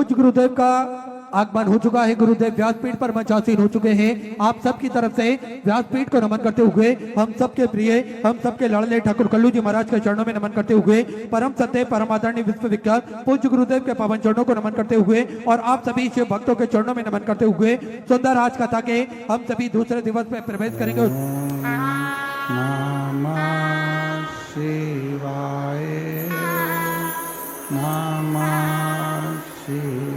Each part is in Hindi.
पूज्य गुरुदेव का आगमन हो चुका है। गुरुदेव व्यासपीठ पर मंचासीन हो चुके हैं। आप सबकी तरफ से व्यासपीठ को नमन करते हुए हम सबके प्रिय, हम सबके लाडले ठाकुर कल्लू जी महाराज के चरणों में नमन करते हुए परम सत्य परम आदरणीय विश्वविख्यात पूज्य गुरुदेव के पावन चरणों को नमन करते हुए और आप सभी शिव भक्तों के चरणों में नमन करते हुए सुंदर आज कथा के हम सभी दूसरे दिवस में प्रवेश करेंगे। नमः शिवाय, नमः शिवाय।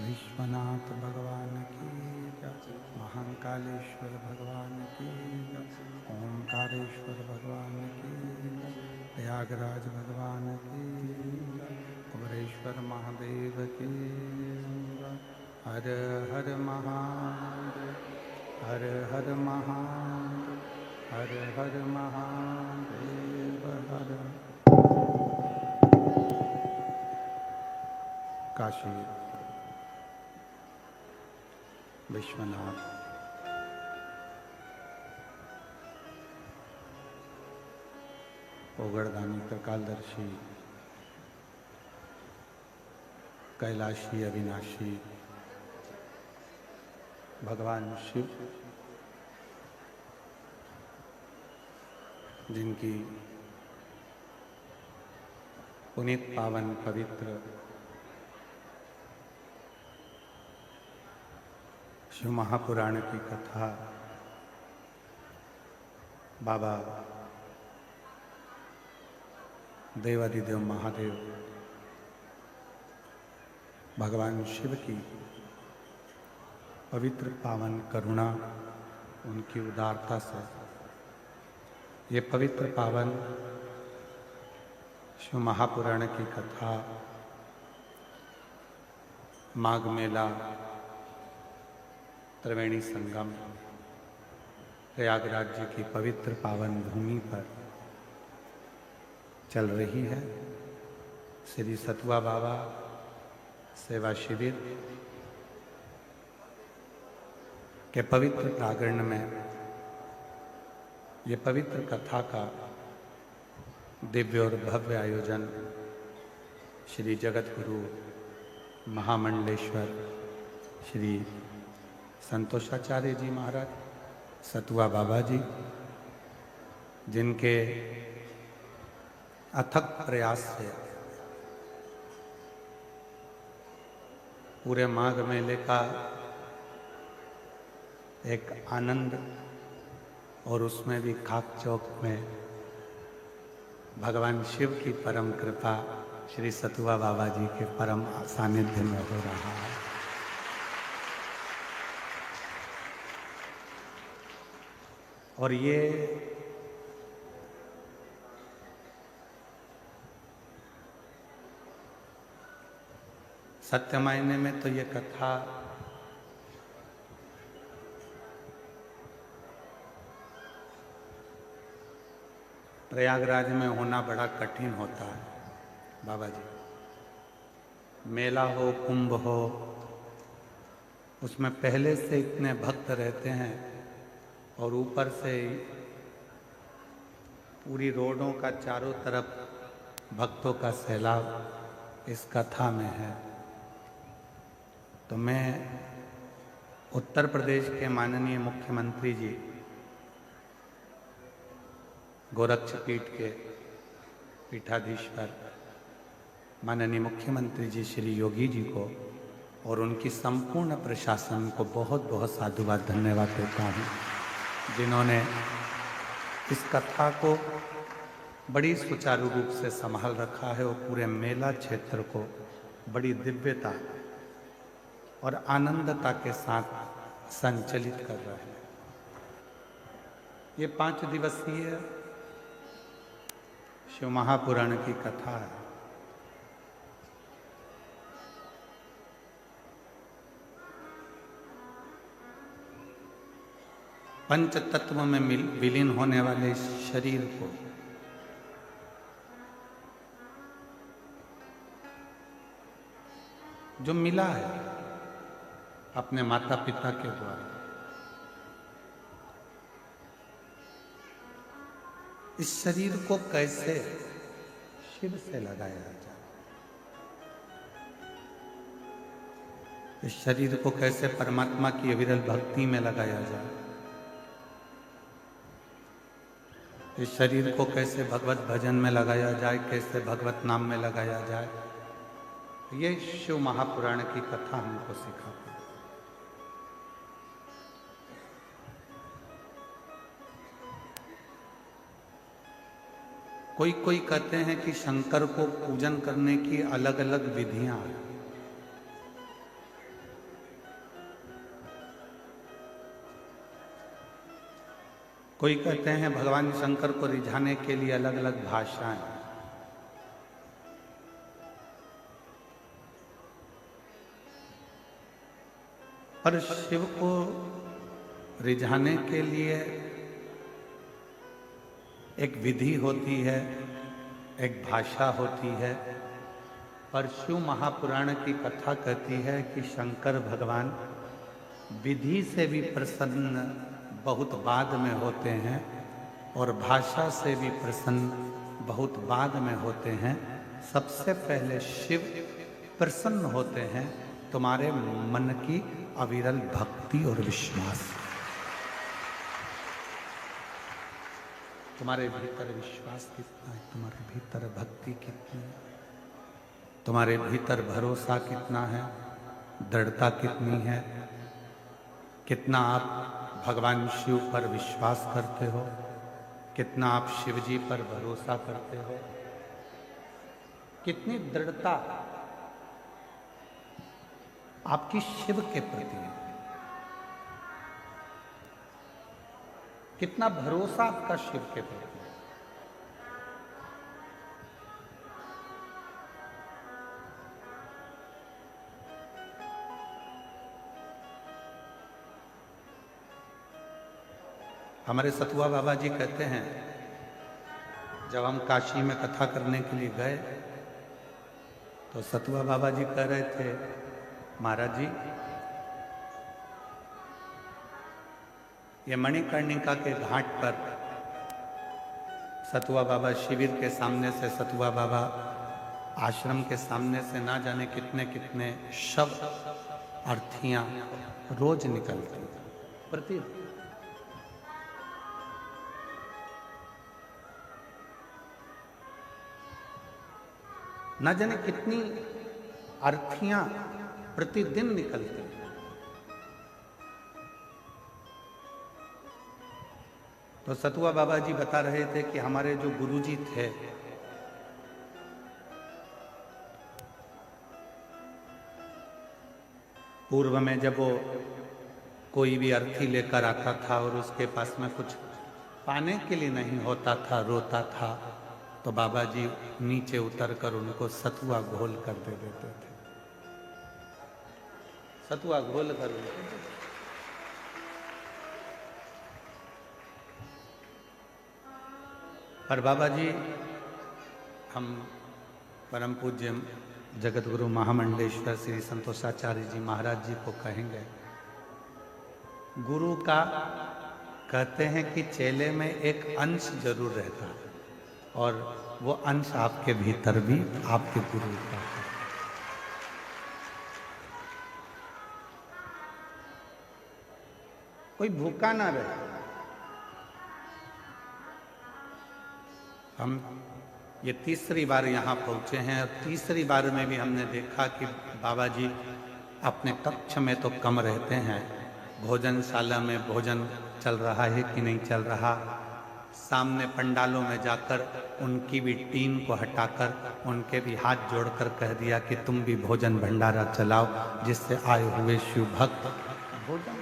विश्वनाथ भगवान की जय, महाकालेश्वर भगवान की जय, ओंकारेश्वर भगवान की जय, प्रयागराज भगवान की जय, कुबरेश्वर महादेव की जय। हर हर महादेव, हर हर महादेव, हर हर महादेव, हर। काशी विश्वनाथ ओगड़दानी त्रिकालदर्शी कैलाशी अविनाशी भगवान शिव, जिनकी पुनीत पावन पवित्र शिव महापुराण की कथा बाबा देवादिदेव महादेव भगवान शिव की पवित्र पावन करुणा, उनकी उदारता से ये पवित्र पावन शिव महापुराण की कथा माघ मेला त्रिवेणी संगम प्रयागराज जी की पवित्र पावन भूमि पर चल रही है। श्री सतुआ बाबा सेवा शिविर के पवित्र प्रांगण में ये पवित्र कथा का दिव्य और भव्य आयोजन श्री जगत गुरु महामंडलेश्वर श्री संतोषाचार्य जी महाराज सतुआ बाबा जी, जिनके अथक प्रयास से पूरे माघ मेले का एक आनंद, और उसमें भी खाक चौक में भगवान शिव की परम कृपा श्री सतुआ बाबा जी के परम सानिध्य में हो रहा है। और ये सत्य मायने में तो ये कथा प्रयागराज में होना बड़ा कठिन होता है बाबा जी। मेला हो, कुंभ हो, उसमें पहले से इतने भक्त रहते हैं और ऊपर से पूरी रोडों का चारों तरफ भक्तों का सैलाब इस कथा में है। तो मैं उत्तर प्रदेश के माननीय मुख्यमंत्री जी, गोरक्षपीठ के पीठाधीश्वर माननीय मुख्यमंत्री जी श्री योगी जी को और उनकी संपूर्ण प्रशासन को बहुत बहुत साधुवाद धन्यवाद देता हूँ, जिन्होंने इस कथा को बड़ी सुचारू रूप से संभाल रखा है और पूरे मेला क्षेत्र को बड़ी दिव्यता और आनंदता के साथ संचालित कर रहे हैं। ये 5 दिवसीय शिव महापुराण की कथा है। पंच तत्व में विलीन होने वाले शरीर को जो मिला है अपने माता पिता के द्वारा, इस शरीर को कैसे शिव से लगाया जाए, इस शरीर को कैसे परमात्मा की अविरल भक्ति में लगाया जाए, इस शरीर को कैसे भगवत भजन में लगाया जाए, कैसे भगवत नाम में लगाया जाए, ये शिव महापुराण की कथा हमको सिखाती है। कोई कहते हैं कि शंकर को पूजन करने की अलग अलग विधियां हैं। कोई कहते हैं भगवान शंकर को रिझाने के लिए अलग अलग भाषाएं। पर शिव को रिझाने के लिए एक विधि होती है, एक भाषा होती है। पर शिव महापुराण की कथा कहती है कि शंकर भगवान विधि से भी प्रसन्न बहुत बाद में होते हैं और भाषा से भी प्रसन्न बहुत बाद में होते हैं। सबसे पहले शिव प्रसन्न होते हैं तुम्हारे मन की अविरल भक्ति और विश्वास। तुम्हारे भीतर विश्वास कितना है, तुम्हारे भीतर भक्ति कितनी है, तुम्हारे भीतर भरोसा कितना है, दृढ़ता कितनी है, कितना आप भगवान शिव पर विश्वास करते हो, कितना आप शिव जी पर भरोसा करते हो, कितनी दृढ़ता आपकी शिव के प्रति है, कितना भरोसा आपका शिव के प्रति है। हमारे सतुआ बाबा जी कहते हैं, जब हम काशी में कथा करने के लिए गए तो सतुआ बाबा जी कह रहे थे, महाराज जी ये मणिकर्णिका के घाट पर सतुआ बाबा शिविर के सामने से, सतुआ बाबा आश्रम के सामने से ना जाने कितने कितने शव अर्थियां रोज निकलती प्रतिदिन। न जाने कितनी अर्थियां प्रतिदिन निकलती हैं। तो सतुआ बाबा जी बता रहे थे कि हमारे जो गुरुजी थे पूर्व में जब वो कोई भी अर्थी लेकर आता था और उसके पास में कुछ पाने के लिए नहीं होता था, रोता था, तो बाबा जी नीचे उतरकर उनको सतुआ घोल कर दे देते थे, सतुआ घोल कर उनको। पर बाबा जी हम परम पूज्य जगत गुरु महामंडलेश्वर श्री संतोषाचार्य जी महाराज जी को कहेंगे, गुरु का कहते हैं कि चेले में एक अंश जरूर रहता है और वो अंश आपके भीतर भी आपके गुरु का है। कोई भूखा ना रहे। हम ये तीसरी बार यहाँ पहुँचे हैं और तीसरी बार में भी हमने देखा कि बाबा जी अपने कक्ष में तो कम रहते हैं, भोजनशाला में भोजन चल रहा है कि नहीं चल रहा, सामने पंडालों में जाकर उनकी भी टीन को हटाकर उनके भी हाथ जोड़कर कह दिया कि तुम भी भोजन भंडारा चलाओ, जिससे आए हुए शिव भक्त भोजन।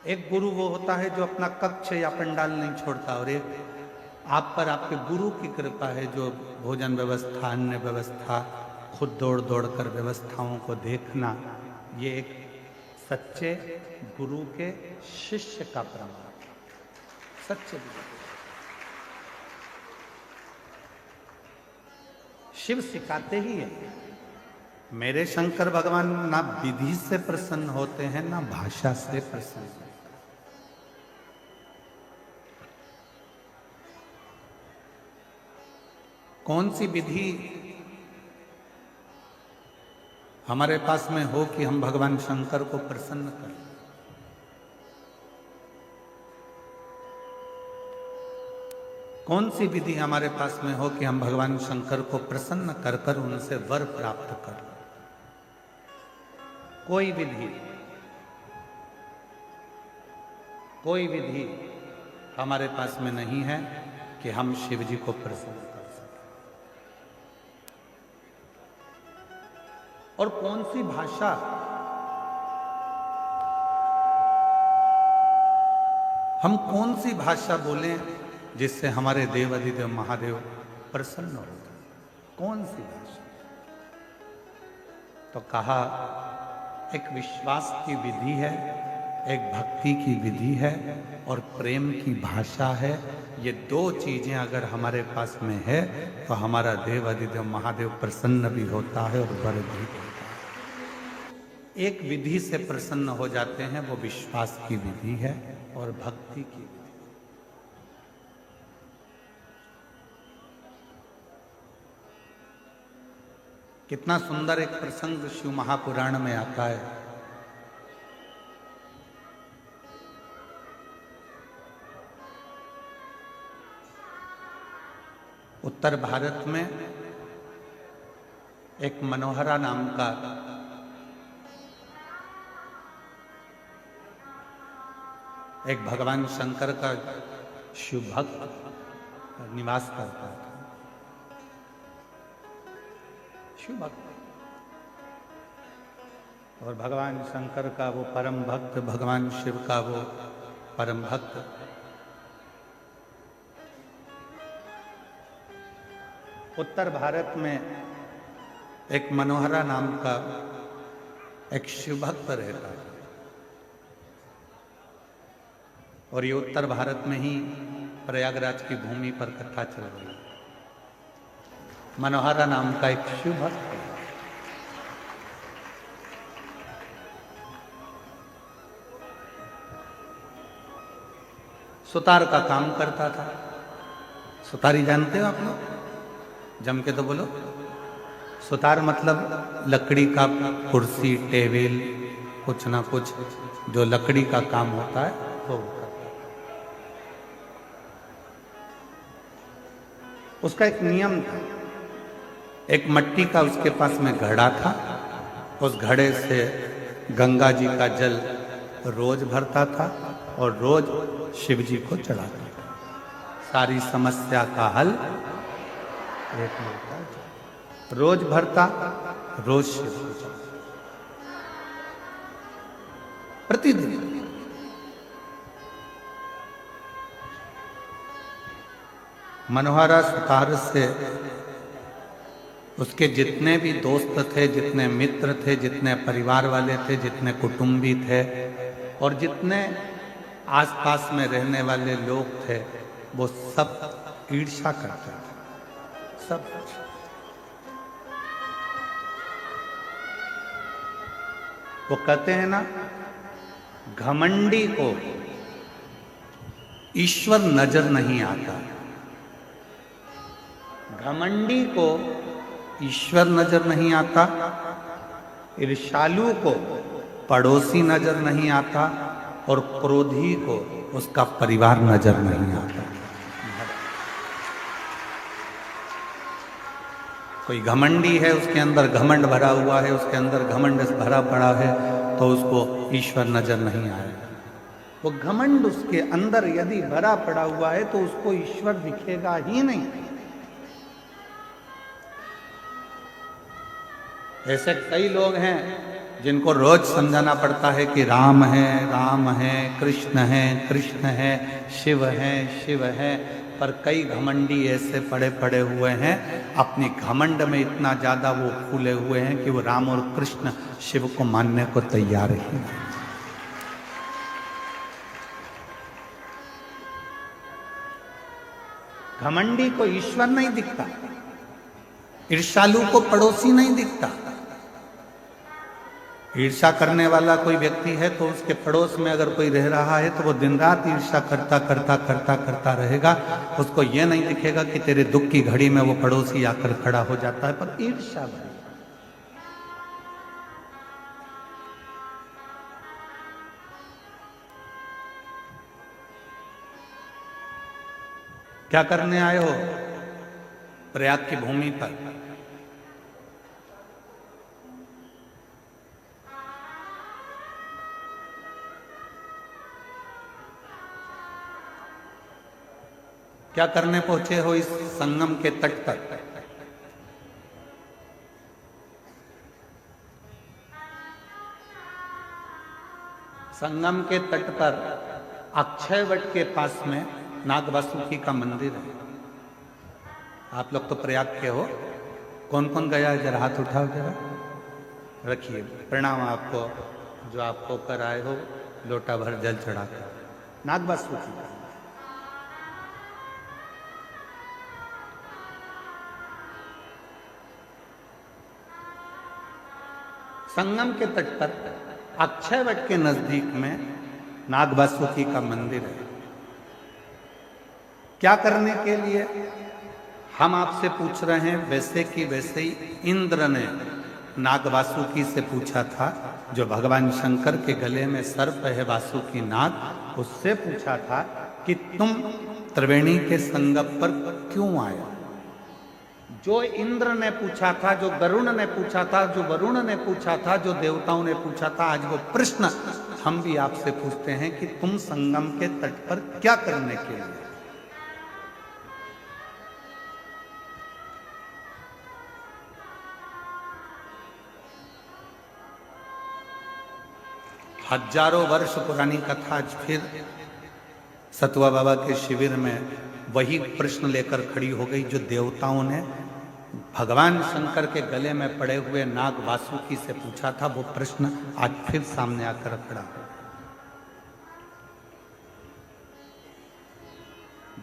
एक गुरु वो होता है जो अपना कक्ष या पंडाल नहीं छोड़ता, और एक आप पर आपके गुरु की कृपा है जो भोजन व्यवस्था, अन्य व्यवस्था, खुद दौड़ दौड़ कर व्यवस्थाओं को देखना, ये एक सच्चे गुरु के शिष्य का प्रमाण। सच्चे गुरु शिव सिखाते ही है। मेरे शंकर भगवान ना विधि से प्रसन्न होते हैं ना भाषा से प्रसन्न होते हैं। कौन सी विधि हमारे पास में हो कि हम भगवान शंकर को प्रसन्न करें? कौन सी विधि हमारे पास में हो कि हम भगवान शंकर को प्रसन्न कर कर उनसे वर प्राप्त करें? कोई विधि हमारे पास में नहीं है कि हम शिव जी को प्रसन्न कर सकें। और कौन सी भाषा हम कौन सी भाषा बोलें जिससे हमारे देव अधिदेव महादेव प्रसन्न हो जाए? कौन सी भाषा? तो कहा एक विश्वास की विधि है, एक भक्ति की विधि है और प्रेम की भाषा है। ये दो चीजें अगर हमारे पास में है तो हमारा देव अधिदेव महादेव प्रसन्न भी होता है और वर भी होता है। एक विधि से प्रसन्न हो जाते हैं, वो विश्वास की विधि है और भक्ति की विधि। कितना सुंदर एक प्रसंग शिव महापुराण में आता है। उत्तर भारत में एक मनोहरा नाम का एक भगवान शंकर का शिव भक्त निवास करता था। शिव भक्त और भगवान शंकर का वो परम भक्त, भगवान शिव का वो परम भक्त उत्तर भारत में एक मनोहरा नाम का एक शिव भक्त रहता है। और ये उत्तर भारत में ही प्रयागराज की भूमि पर कथा चल रही है। मनोहरा नाम का एक शिव भक्त है। सुतार का काम करता था। सुतारी जानते हो आप लोग? जम के तो बोलो। सुतार मतलब लकड़ी का कुर्सी, टेबल, कुछ ना कुछ जो लकड़ी का काम होता है वो करता है। उसका एक नियम था। एक मट्टी का उसके पास में घड़ा था। उस घड़े से गंगा जी का जल रोज भरता था और रोज शिव जी को चढ़ाता था। सारी समस्या का हल एक मिलता है। रोज भरता, रोज शिव को चढ़ाता, प्रतिदिन। मनोहरा सुतार से उसके जितने भी दोस्त थे, जितने मित्र थे, जितने परिवार वाले थे, जितने कुटुंबी थे और जितने आसपास में रहने वाले लोग थे, वो सब ईर्ष्या करते थे। सब वो कहते हैं ना, घमंडी को ईश्वर नजर नहीं आता। घमंडी को ईश्वर नजर नहीं आता, ईर्ष्यालु को पड़ोसी नजर नहीं आता और क्रोधी को उसका परिवार नजर नहीं आता। कोई घमंडी है, उसके अंदर घमंड भरा हुआ है, उसके अंदर घमंड भरा पड़ा है, तो उसको ईश्वर नजर नहीं आएगा। वो घमंड उसके अंदर यदि भरा पड़ा हुआ है तो उसको ईश्वर दिखेगा ही नहीं। ऐसे कई लोग हैं जिनको रोज समझाना पड़ता है कि राम है, राम है, कृष्ण है, कृष्ण है, शिव है, शिव है, पर कई घमंडी ऐसे पड़े पड़े हुए हैं, अपनी घमंड में इतना ज्यादा वो फूले हुए हैं कि वो राम और कृष्ण शिव को मानने को तैयार ही नहीं। घमंडी को ईश्वर नहीं दिखता, ईर्ष्यालु को पड़ोसी नहीं दिखता। ईर्ष्या करने वाला कोई व्यक्ति है तो उसके पड़ोस में अगर कोई रह रहा है तो वो दिन रात ईर्ष्या करता करता करता करता रहेगा। उसको ये नहीं दिखेगा कि तेरे दुख की घड़ी में वो पड़ोसी आकर खड़ा हो जाता है, पर ईर्ष्या भरी। क्या करने आए हो प्रयाग की भूमि पर? क्या करने पहुंचे हो इस संगम के तट पर? संगम के तट पर अक्षय वट के पास में नागवासुकी का मंदिर है। आप लोग तो प्रयाग के हो, कौन कौन गया है जरा हाथ उठाओ, जरा रखिए। प्रणाम आपको जो आप होकर आए हो, लोटा भर जल चढ़ाकर। नागवासुकी संगम के तट पर अक्षय वट के नजदीक में नागवासुकी का मंदिर है। क्या करने के लिए? हम आपसे पूछ रहे हैं वैसे कि वैसे ही इंद्र ने नाग वासुकी से पूछा था, जो भगवान शंकर के गले में सर्प है वासुकी नाग, उससे पूछा था कि तुम त्रिवेणी के संगम पर क्यों आए। जो इंद्र ने पूछा था, जो गरुण ने पूछा था, जो वरुण ने पूछा था, जो देवताओं ने पूछा था, आज वो प्रश्न हम भी आपसे पूछते हैं कि तुम संगम के तट पर क्या करने के लिए। हजारों वर्ष पुरानी कथा आज फिर सतुआ बाबा के शिविर में वही प्रश्न लेकर खड़ी हो गई, जो देवताओं ने भगवान शंकर के गले में पड़े हुए नाग वासुकी से पूछा था। वो प्रश्न आज फिर सामने आकर खड़ा हो।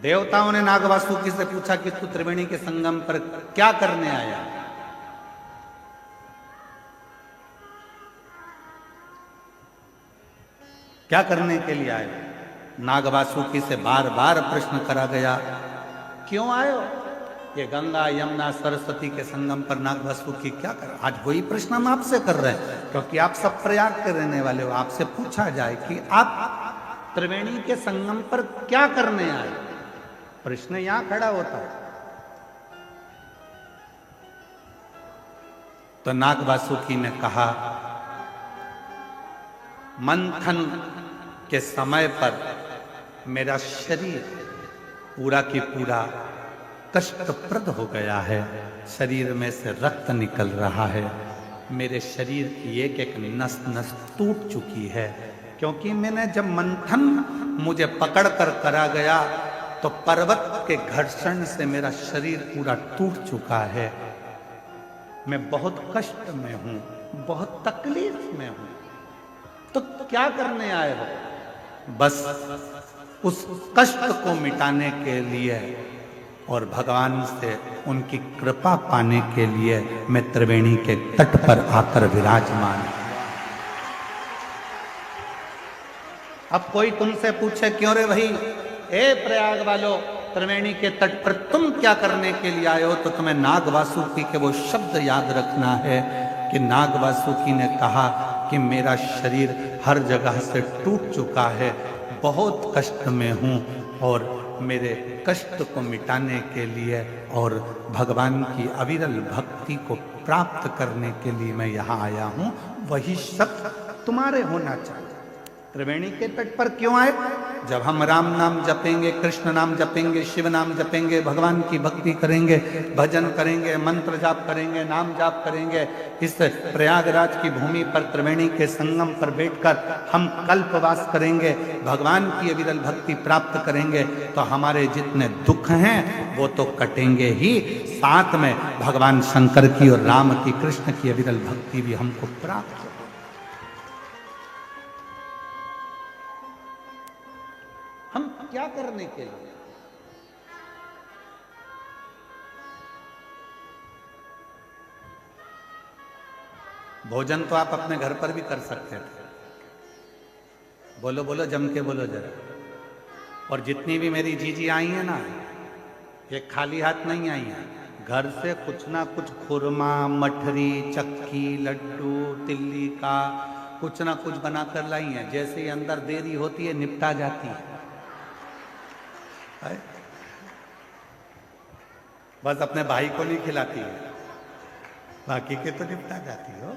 देवताओं ने नाग वासुकी से पूछा कि तू त्रिवेणी के संगम पर क्या करने आया। क्या करने के लिए आए। नाग वासुकी से बार बार प्रश्न करा गया, क्यों आए हो। ये गंगा यमुना सरस्वती के संगम पर नाग वासुकी क्या कर। आज वही प्रश्न हम आपसे कर रहे हैं, क्योंकि आप सब प्रयाग के रहने वाले हो। आपसे पूछा जाए कि आप त्रिवेणी के संगम पर क्या करने आए, प्रश्न यहां खड़ा होता है। तो नाग वासुकी ने कहा, मंथन के समय पर मेरा शरीर पूरा की पूरा कष्टप्रद हो गया है। शरीर में से रक्त निकल रहा है। मेरे शरीर की एक एक नस नस टूट चुकी है, क्योंकि मैंने जब मंथन मुझे पकड़ कर करा गया तो पर्वत के घर्षण से मेरा शरीर पूरा टूट चुका है। मैं बहुत कष्ट में हूं, बहुत तकलीफ में हूं। तो क्या करने आए हो। बस उस कष्ट को मिटाने के लिए और भगवान से उनकी कृपा पाने के लिए मैं त्रिवेणी के तट पर आकर विराजमान। अब कोई तुमसे पूछे, क्यों रे भाई, ए प्रयाग वालों, त्रिवेणी के तट पर तुम क्या करने के लिए आए हो, तो तुम्हें नाग वासुकी के वो शब्द याद रखना है कि नाग वासुकी ने कहा कि मेरा शरीर हर जगह से टूट चुका है, बहुत कष्ट में हूँ, और मेरे कष्ट को मिटाने के लिए और भगवान की अविरल भक्ति को प्राप्त करने के लिए मैं यहाँ आया हूँ। वही शब्द तुम्हारे होना चाहिए। त्रिवेणी के तट पर क्यों आए। जब हम राम नाम जपेंगे, कृष्ण नाम जपेंगे, शिव नाम जपेंगे, भगवान की भक्ति करेंगे, भजन करेंगे, मंत्र जाप करेंगे, नाम जाप करेंगे, इस प्रयागराज की भूमि पर त्रिवेणी के संगम पर बैठकर हम कल्पवास करेंगे, भगवान की अविरल भक्ति प्राप्त करेंगे, तो हमारे जितने दुख हैं वो तो कटेंगे ही, साथ में भगवान शंकर की और राम की, कृष्ण की अविरल भक्ति भी हमको प्राप्त हो। हम क्या करने के लिए। भोजन तो आप अपने घर पर भी कर सकते थे। बोलो बोलो, जम के बोलो जरा। और जितनी भी मेरी जीजी आई हैं ना, ये खाली हाथ नहीं आई हैं। घर से कुछ ना कुछ खुरमा, मठरी, चक्की, लड्डू, तिल्ली का कुछ ना कुछ बनाकर लाई हैं। जैसे ही अंदर देरी होती है निपटा जाती है। बस अपने भाई को नहीं खिलाती है, बाकी के तो निपटा जाती हो।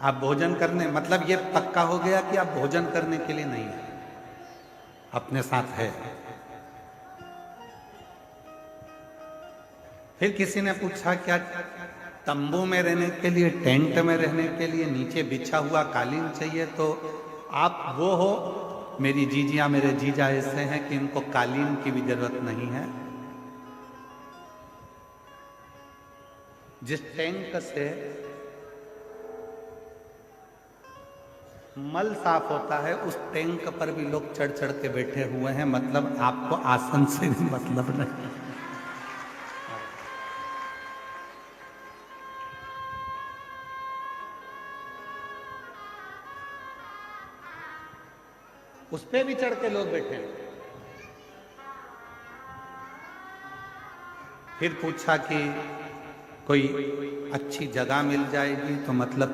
आप भोजन करने, मतलब ये पक्का हो गया कि आप भोजन करने के लिए नहीं है, अपने साथ है। फिर किसी ने पूछा, क्या तंबू में रहने के लिए, टेंट में रहने के लिए नीचे बिछा हुआ कालीन चाहिए? तो आप वो हो। मेरी जीजियां, मेरे जीजा ऐसे हैं कि इनको कालीन की भी जरूरत नहीं है। जिस टैंक से मल साफ होता है उस टैंक पर भी लोग चढ़ चढ़ के बैठे हुए हैं। मतलब आपको आसन से भी मतलब नहीं। उस पे भी चढ़ के लोग बैठे हैं। फिर पूछा कि कोई अच्छी जगह मिल जाएगी तो मतलब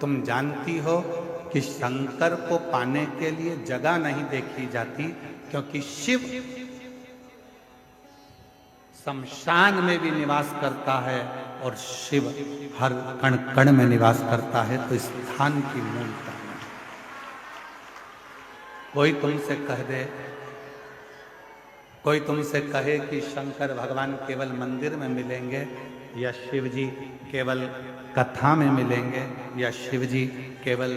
तुम जानती हो कि शंकर को पाने के लिए जगह नहीं देखी जाती, क्योंकि शिव शमशान में भी निवास करता है और शिव हर कण कण में निवास करता है, तो स्थान की मूलता है। कोई तुमसे कहे कि शंकर भगवान केवल मंदिर में मिलेंगे, या शिव जी केवल कथा में मिलेंगे, या शिव जी केवल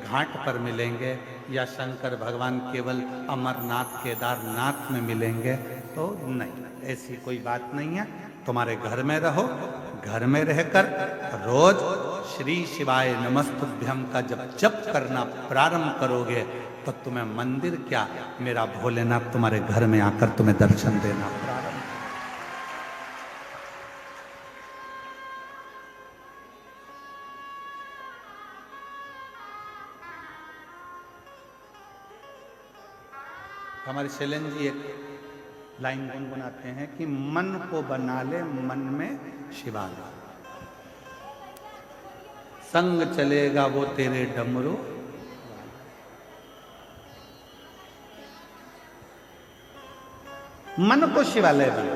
घाट पर मिलेंगे, या शंकर भगवान केवल अमरनाथ केदारनाथ में मिलेंगे, तो नहीं, ऐसी कोई बात नहीं है। तुम्हारे घर में रहो, घर में रहकर रोज श्री शिवाय नमस्तुभ्यम का जब जप करना प्रारंभ करोगे तो तुम्हें मंदिर क्या, मेरा भोलेनाथ तुम्हारे घर में आकर तुम्हें दर्शन देना प्रारंभ। हमारे शैलेंद्र जी एक लाइन गुनगुनाते हैं कि मन को बना ले मन में शिवालय, संग चलेगा वो तेरे डमरू। मन को शिवालय बना,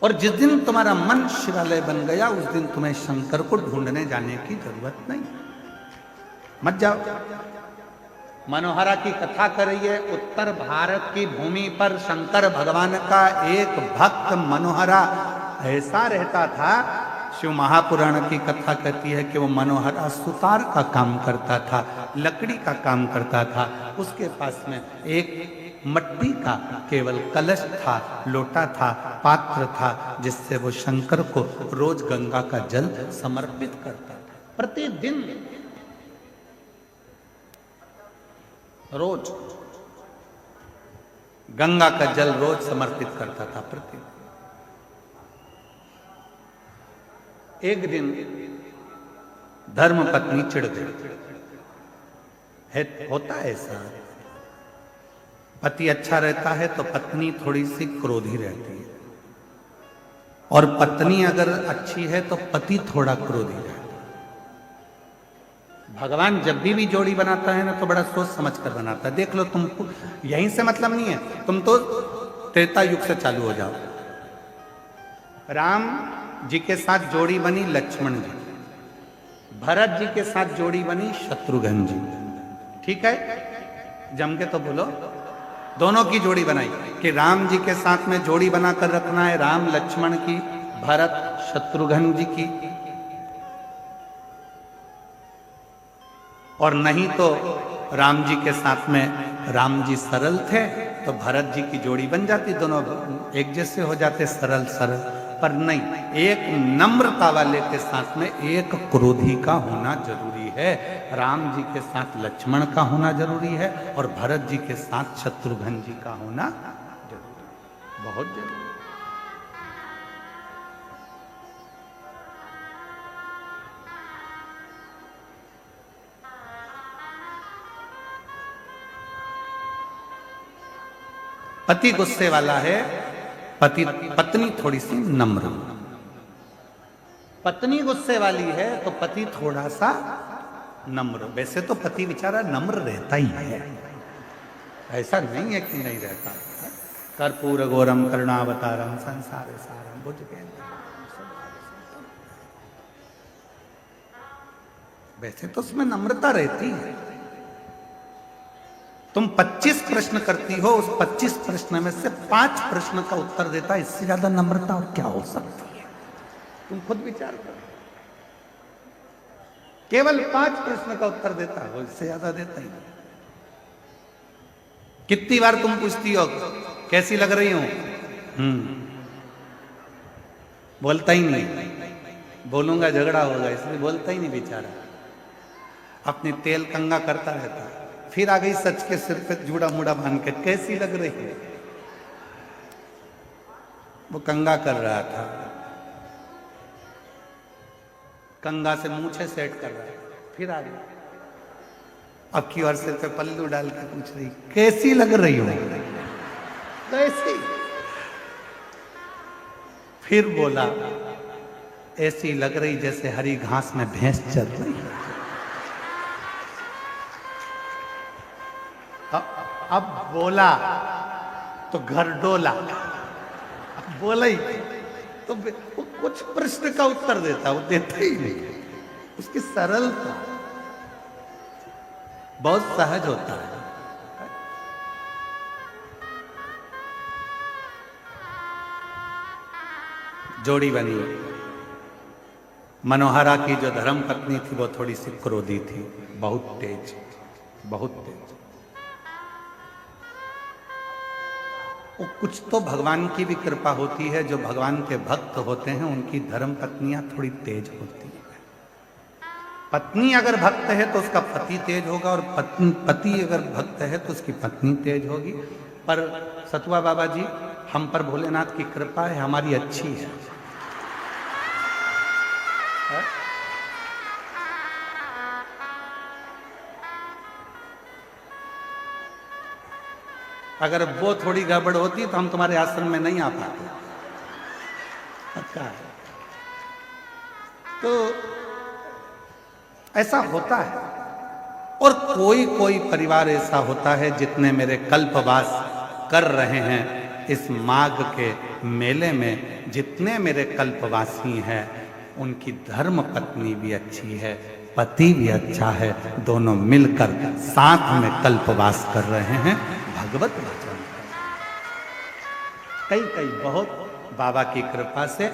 और जिस दिन तुम्हारा मन शिवालय बन गया उस दिन तुम्हें शंकर को ढूंढने जाने की जरूरत नहीं। मत जाओ। मनोहरा की कथा करिए। उत्तर भारत की भूमि पर शंकर भगवान का एक भक्त मनोहरा ऐसा रहता था। शिव महापुराण की कथा कहती है कि वो मनोहरा सुतार का काम करता था, लकड़ी का काम करता था। उसके पास में एक मट्टी का केवल कलश था, लोटा था, पात्र था, जिससे वो शंकर को रोज गंगा का जल समर्पित करता था। प्रतिदिन रोज गंगा का जल रोज समर्पित करता था प्रतिदिन। एक दिन धर्म पत्नी चिढ़ गई। होता है ऐसा, पति अच्छा रहता है तो पत्नी थोड़ी सी क्रोधी रहती है, और पत्नी अगर अच्छी है तो पति थोड़ा क्रोधी रहता है। भगवान जब भी जोड़ी बनाता है ना तो बड़ा सोच समझ कर बनाता है। देख लो, तुमको यहीं से मतलब नहीं है, तुम तो त्रेता युग से चालू हो जाओ। राम जी के साथ जोड़ी बनी लक्ष्मण जी, भरत जी के साथ जोड़ी बनी शत्रुघ्न जी। ठीक है, जम के तो बोलो। दोनों की जोड़ी बनाई कि राम जी के साथ में जोड़ी बनाकर रखना है, राम लक्ष्मण की, भरत शत्रुघ्न जी की। और नहीं तो राम जी के साथ में राम जी सरल थे तो भरत जी की जोड़ी बन जाती, दोनों एक जैसे हो जाते, सरल सरल। पर नहीं, एक नम्रता वाले के साथ में एक क्रोधी का होना जरूरी है। राम जी के साथ लक्ष्मण का होना जरूरी है, और भरत जी के साथ शत्रुघ्न जी का होना जरूरी है, बहुत जरूरी। पति गुस्से वाला है, पत्नी थोड़ी सी नम्र। पत्नी गुस्से वाली है तो पति थोड़ा सा नम्र। वैसे तो पति बेचारा नम्र रहता ही है, ऐसा नहीं है कि नहीं रहता। कर्पूर गौरम करुणावतारम संसार सारम भुजगेन्द्रम। वैसे तो उसमें नम्रता रहती है। तुम 25 प्रश्न करती हो, उस 25 प्रश्न में से 5 प्रश्न का उत्तर देता है, इससे ज्यादा नम्रता और क्या हो सकती है? तुम खुद विचार करो। केवल 5 प्रश्न का उत्तर देता है, वो इससे ज्यादा देता ही नहीं। कितनी बार तुम पूछती हो कैसी लग रही हूं? बोलता ही नहीं। बोलूंगा झगड़ा होगा, इसलिए बोलता ही नहीं बेचारा। अपनी तेल कंगा करता रहता है। फिर आ गई सच के सिर पे जूड़ा मुड़ा बांध के, कैसी लग रही है? वो कंगा कर रहा था, कंगा से मूछे सेट कर रहा है। फिर आ गई, अब की बार सिर पे पल्लू डाल के पूछ रही कैसी लग रही हो, कैसी? फिर बोला ऐसी लग रही जैसे हरी घास में भैंस चल रही है। अब बोला तो घर डोला, बोला ही तो वो कुछ प्रश्न का उत्तर देता, वो देता ही नहीं। उसकी सरलता बहुत सहज होता है। जोड़ी बनी, मनोहरा की जो धर्म पत्नी थी वो थोड़ी सी क्रोधी थी, बहुत तेज, बहुत तेज। वो कुछ तो भगवान की भी कृपा होती है, जो भगवान के भक्त होते हैं उनकी धर्म पत्नियां थोड़ी तेज होती है। पत्नी अगर भक्त है तो उसका पति तेज होगा, और पति अगर भक्त है तो उसकी पत्नी तेज होगी। पर सतुआ बाबा जी, हम पर भोलेनाथ की कृपा है, हमारी अच्छी है। अगर वो थोड़ी गड़बड़ होती तो हम तुम्हारे आश्रम में नहीं आ पाते। अच्छा है, तो ऐसा होता है। और कोई कोई परिवार ऐसा होता है, जितने मेरे कल्पवास कर रहे हैं इस माघ के मेले में, जितने मेरे कल्पवासी हैं उनकी धर्म पत्नी भी अच्छी है, पति भी अच्छा है, दोनों मिलकर साथ में कल्पवास कर रहे हैं भगवत वचन। कई कई बहुत बाबा की कृपा से,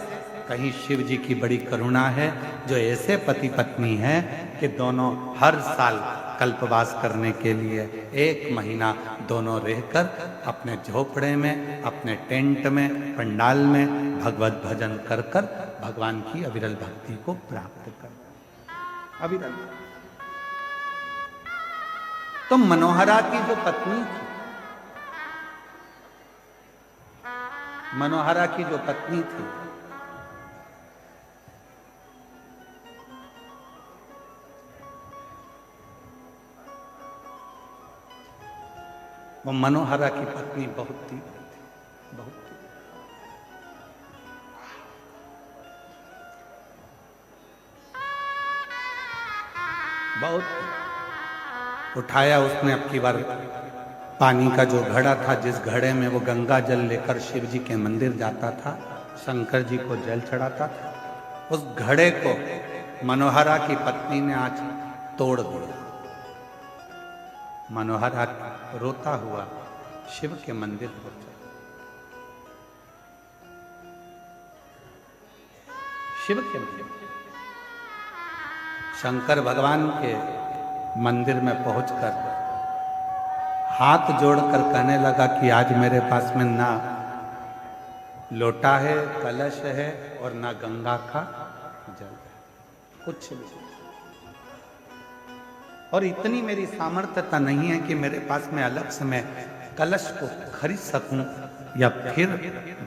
कहीं शिव जी की बड़ी करुणा है, जो ऐसे पति पत्नी हैं कि दोनों हर साल कल्पवास करने के लिए 1 महीना दोनों रहकर अपने झोपड़े में, अपने टेंट में, पंडाल में भगवत भजन कर कर भगवान की अविरल भक्ति को प्राप्त कर। अविरल। तो मनोहरा की जो पत्नी थी, मनोहरा की जो पत्नी थी, वो मनोहरा की पत्नी बहुत तीव्र थी, बहुत तीव्र। बहुत उठाया उसने अब की बार पानी का जो घड़ा था, जिस घड़े में वो गंगा जल लेकर शिव जी के मंदिर जाता था, शंकर जी को जल चढ़ाता था, उस घड़े को मनोहरा की पत्नी ने आज तोड़ दिया। मनोहरा रोता हुआ शिव के मंदिर पहुंचा। शिव के मंदिर, शंकर भगवान के मंदिर में पहुंचकर हाथ जोड़कर कहने लगा कि आज मेरे पास में ना लोटा है, कलश है, और ना गंगा का जल है, कुछ भी। और इतनी मेरी सामर्थ्यता नहीं है कि मेरे पास में अलग से मैं कलश को खरीद सकूं या फिर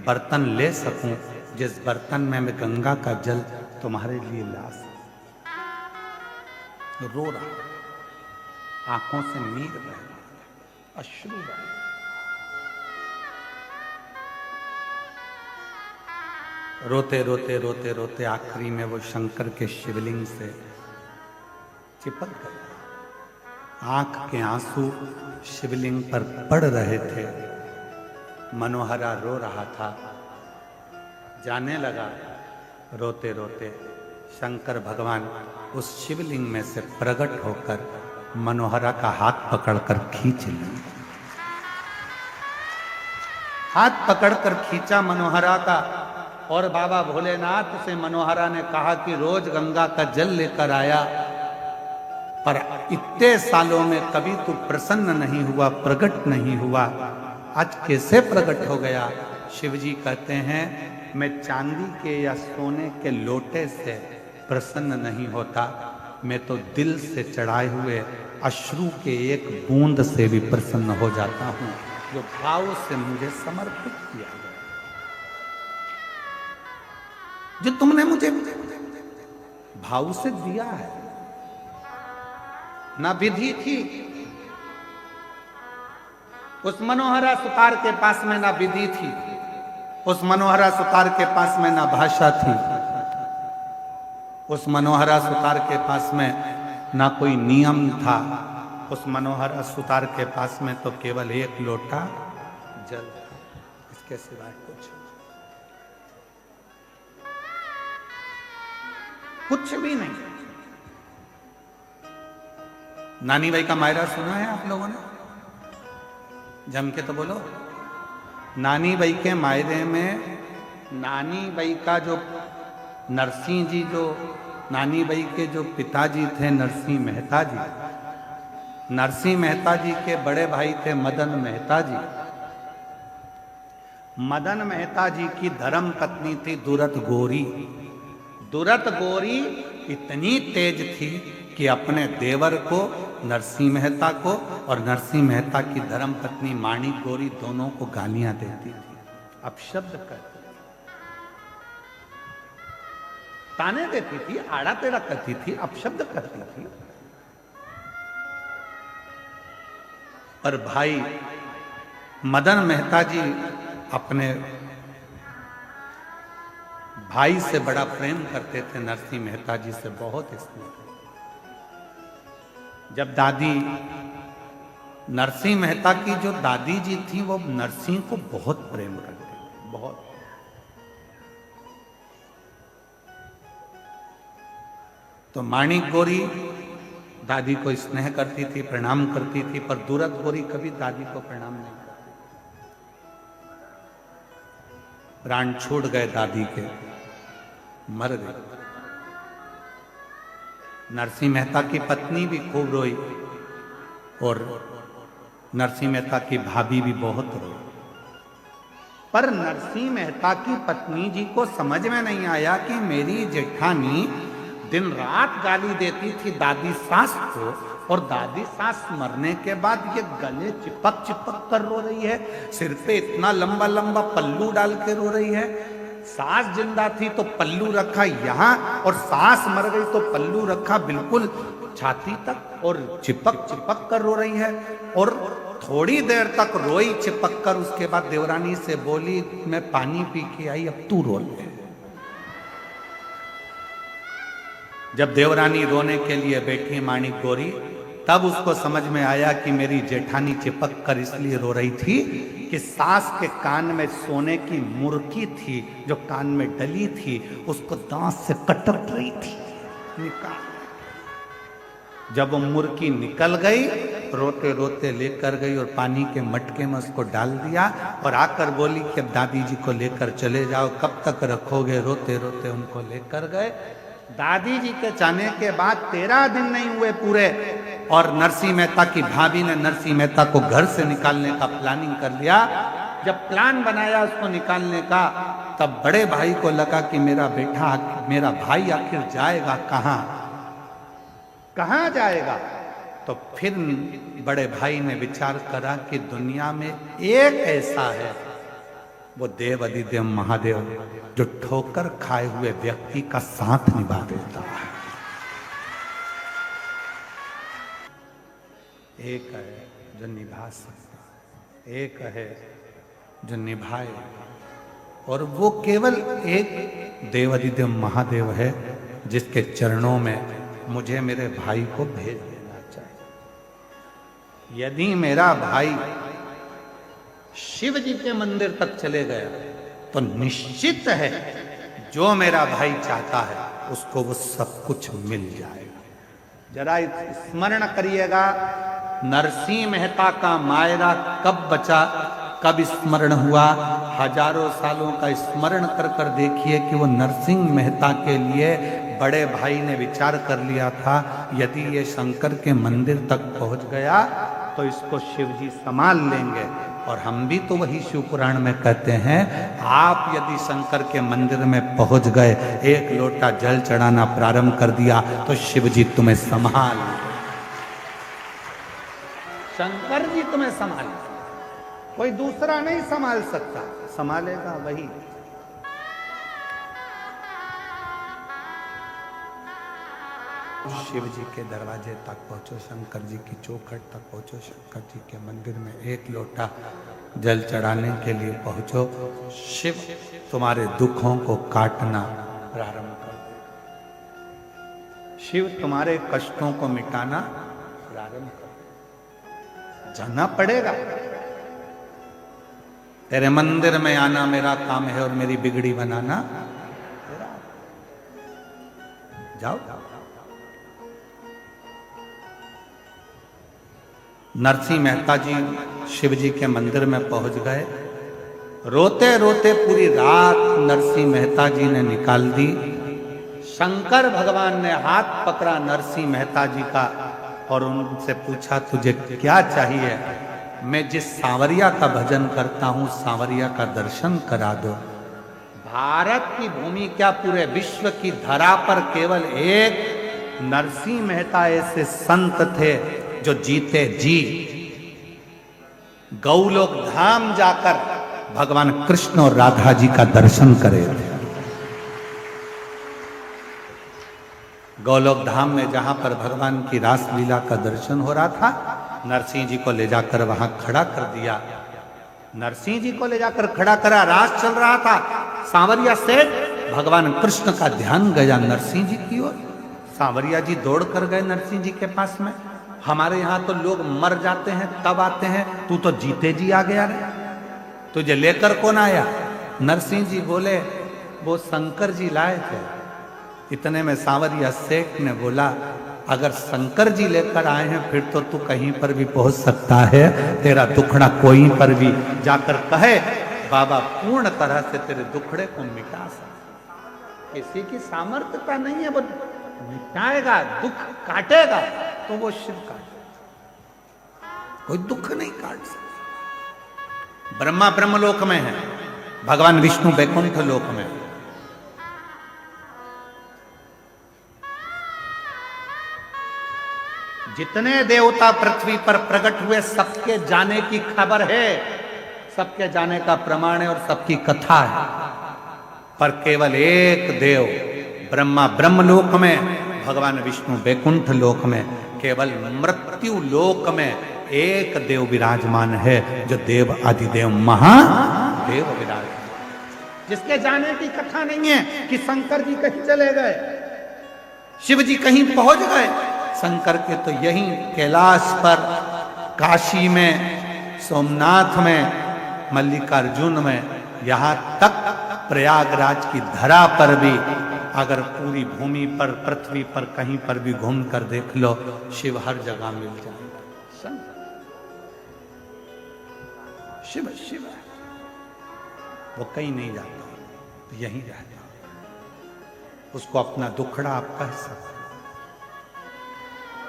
बर्तन ले सकूं जिस बर्तन में मैं गंगा का जल तुम्हारे लिए ला सकूं। रो रहा, आंखों से नीर बह रहा, अश्रु बह रहा। रोते रोते रोते रोते आखिरी में वो शंकर के शिवलिंग से चिपक गए। आंख के आंसू शिवलिंग पर पड़ रहे थे। मनोहरा रो रहा था। जाने लगा रोते रोते शंकर भगवान उस शिवलिंग में से प्रकट होकर मनोहरा का हाथ पकड़कर खींच लिए। हाथ पकड़कर खींचा मनोहरा का, और बाबा भोलेनाथ से मनोहरा ने कहा कि रोज गंगा का जल लेकर आया, पर इतने सालों में कभी तू प्रसन्न नहीं हुआ, प्रकट नहीं हुआ, आज कैसे प्रकट हो गया? शिवजी कहते हैं मैं चांदी के या सोने के लोटे से प्रसन्न नहीं होता, मैं तो दिल से चढ़ाए हुए अश्रु के एक बूंद से भी प्रसन्न हो जाता हूं, जो भाव से मुझे समर्पित किया गया, जो तुमने मुझे भाव से दिया है। ना विधि थी। उस मनोहरा सुतार के पास में ना विधि थी, उस मनोहरा सुतार के पास में ना भाषा थी, उस मनोहरा सुतार के पास में ना कोई नियम था। उस मनोहरा सुतार के पास में तो केवल एक लोटा जल था, इसके सिवाय कुछ भी नहीं। नानी बाई का मायरा सुना है आप लोगों ने? जम के तो बोलो। नानी बाई के मायरे में नानी बाई का जो नरसिंह जी, जो नानी बाई के जो पिताजी थे नरसिंह मेहता जी, नरसिंह मेहता जी के बड़े भाई थे मदन मेहता जी। मदन मेहता जी की धर्म पत्नी थी दुरत गोरी। दुरत गोरी इतनी तेज थी कि अपने देवर को नरसिंह मेहता को और नरसिंह मेहता की धर्म पत्नी माणिक गोरी दोनों को गालियां देती थी, अपशब्द करती थी, ताने देती थी, आड़ा टेढ़ा करती थी, अपशब्द करती थी। पर भाई मदन मेहता जी अपने भाई से बड़ा प्रेम करते थे, नरसिंह मेहता जी से बहुत स्नेह। जब दादी नरसिंह मेहता की जो दादी जी थी वो नरसिंह को बहुत प्रेम करती थी, बहुत। तो माणिक गोरी दादी को स्नेह करती थी, प्रणाम करती थी, पर दुरत गोरी कभी दादी को प्रणाम नहीं करती। प्राण छूट गए दादी के, मर गई। नरसिंह मेहता की पत्नी भी खूब रोई और नरसिंह मेहता की भाभी भी बहुत रोई। पर नरसिंह मेहता की पत्नी जी को समझ में नहीं आया कि मेरी जेठानी दिन रात गाली देती थी दादी सास को, और दादी सास मरने के बाद ये गले चिपक चिपक कर रो रही है, सिर पे इतना लंबा लंबा पल्लू डाल के रो रही है। सास जिंदा थी तो पल्लू रखा यहाँ, और सास मर गई तो पल्लू रखा बिल्कुल छाती तक, और चिपक चिपक कर रो रही है। और थोड़ी देर तक रोई चिपक कर, उसके बाद देवरानी से बोली मैं पानी पी के आई, अब तू रो ले। जब देवरानी रोने के लिए बैठी माणिक गोरी, तब उसको समझ में आया कि मेरी जेठानी चिपक कर इसलिए रो रही थी कि सास के कान में सोने की मुर्की थी जो कान में डली थी, उसको दांत से कटक रही थी, निकाल। जब वो मुर्की निकल गई, रोते रोते लेकर गई और पानी के मटके में उसको डाल दिया, और आकर बोली कि अब दादी जी को लेकर चले जाओ, कब तक रखोगे? रोते रोते उनको लेकर गए। दादी जी के जाने के बाद 13 दिन नहीं हुए पूरे, और नरसिंह मेहता की भाभी ने नरसिंह मेहता को घर से निकालने का प्लानिंग कर लिया। जब प्लान बनाया उसको निकालने का, तब बड़े भाई को लगा कि मेरा बेटा, मेरा भाई आखिर जाएगा कहाँ, कहाँ जाएगा? तो फिर बड़े भाई ने विचार करा कि दुनिया में एक ऐसा है, वो देव अधिदेव महादेव, जो ठोकर खाए हुए व्यक्ति का साथ निभा देता है। एक है जो निभा सकता, एक है जो निभाए, और वो केवल एक देव अधिदेव महादेव है जिसके चरणों में मुझे मेरे भाई को भेज देना चाहिए। यदि मेरा भाई शिव जी के मंदिर तक चले गया तो निश्चित है जो मेरा भाई चाहता है उसको वो सब कुछ मिल जाएगा। जरा स्मरण करिएगा, नरसिंह मेहता का मायरा कब बचा, कब स्मरण हुआ? हजारों सालों का स्मरण कर कर देखिए कि वो नरसिंह मेहता के लिए बड़े भाई ने विचार कर लिया था, यदि ये शंकर के मंदिर तक पहुंच गया तो इसको शिव जी संभाल लेंगे। और हम भी तो वही शिव पुराण में कहते हैं, आप यदि शंकर के मंदिर में पहुंच गए, एक लोटा जल चढ़ाना प्रारंभ कर दिया तो शिव जी तुम्हें संभाल, शंकर जी तुम्हें संभाल, कोई दूसरा नहीं संभाल सकता, संभालेगा वही। शिव जी के दरवाजे तक पहुंचो, शंकर जी की चौखट तक पहुंचो, शंकर जी के मंदिर में एक लोटा जल चढ़ाने के लिए पहुंचो। शिव तुम्हारे दुखों को काटना प्रारंभ कर दे, शिव तुम्हारे कष्टों को मिटाना प्रारंभ कर दे। जाना पड़ेगा, तेरे मंदिर में आना मेरा काम है और मेरी बिगड़ी बनाना तेरा। जाओ। नरसिंह मेहता जी शिव जी के मंदिर में पहुंच गए। रोते रोते पूरी रात नरसिंह मेहता जी ने निकाल दी। शंकर भगवान ने हाथ पकड़ा नरसिंह मेहता जी का और उनसे पूछा, तुझे क्या चाहिए? मैं जिस सांवरिया का भजन करता हूं, सांवरिया का दर्शन करा दो। भारत की भूमि क्या, पूरे विश्व की धरा पर केवल एक नरसिंह मेहता ऐसे संत थे जो जीते जी गौलोक धाम जाकर भगवान कृष्ण और राधा जी का दर्शन करे थे। गौलोक धाम में जहां पर भगवान की रासलीला का दर्शन हो रहा था, नरसिंह जी को ले जाकर वहां खड़ा कर दिया। नरसिंह जी को ले जाकर खड़ा करा, रास चल रहा था। सांवरिया से भगवान कृष्ण का ध्यान गया नरसिंह जी की ओर। सांवरिया जी दौड़ कर गए नरसिंह जी के पास में। हमारे यहां तो लोग मर जाते हैं तब आते हैं, तू तो जीते जी आ गया रे, तुझे लेकर कौन आया? नरसिंह जी बोले, वो शंकर जी लाए थे। इतने में सांवरिया सेठ ने बोला, अगर शंकर जी लेकर आए हैं फिर तो तू कहीं पर भी पहुंच सकता है, तेरा दुखड़ा कोई पर भी जाकर कहे, बाबा पूर्ण तरह से तेरे दुखड़े को मिटा सकता। किसी की सामर्थ्यता नहीं है, वो मिटाएगा, दुख काटेगा तो वो शिव काटेगा, कोई दुख नहीं काट सकता। ब्रह्मा ब्रह्मलोक में है, भगवान विष्णु वैकुंठ लोक में। जितने देवता पृथ्वी पर प्रकट हुए सबके जाने की खबर है, सबके जाने का प्रमाण है और सबकी कथा है। पर केवल एक देव ब्रह्मा ब्रह्मलोक में, भगवान विष्णु वैकुंठ लोक में, केवल मृत्यु लोक में एक देव विराजमान है, जो देव आदिदेव महादेव विराजमान, जिसके जाने की कथा नहीं है कि शंकर जी कहीं चले गए, शिव जी कहीं पहुंच गए। शंकर के तो यहीं कैलाश पर, काशी में, सोमनाथ में, मल्लिकार्जुन में, यहां तक प्रयागराज की धरा पर भी अगर पूरी भूमि पर, पृथ्वी पर कहीं पर भी घूम कर देख लो, शिव हर जगह मिल जाएगा। शिव शिव है, वो कहीं नहीं जाता, तो यहीं रहता, उसको अपना दुखड़ा आप कह सकते।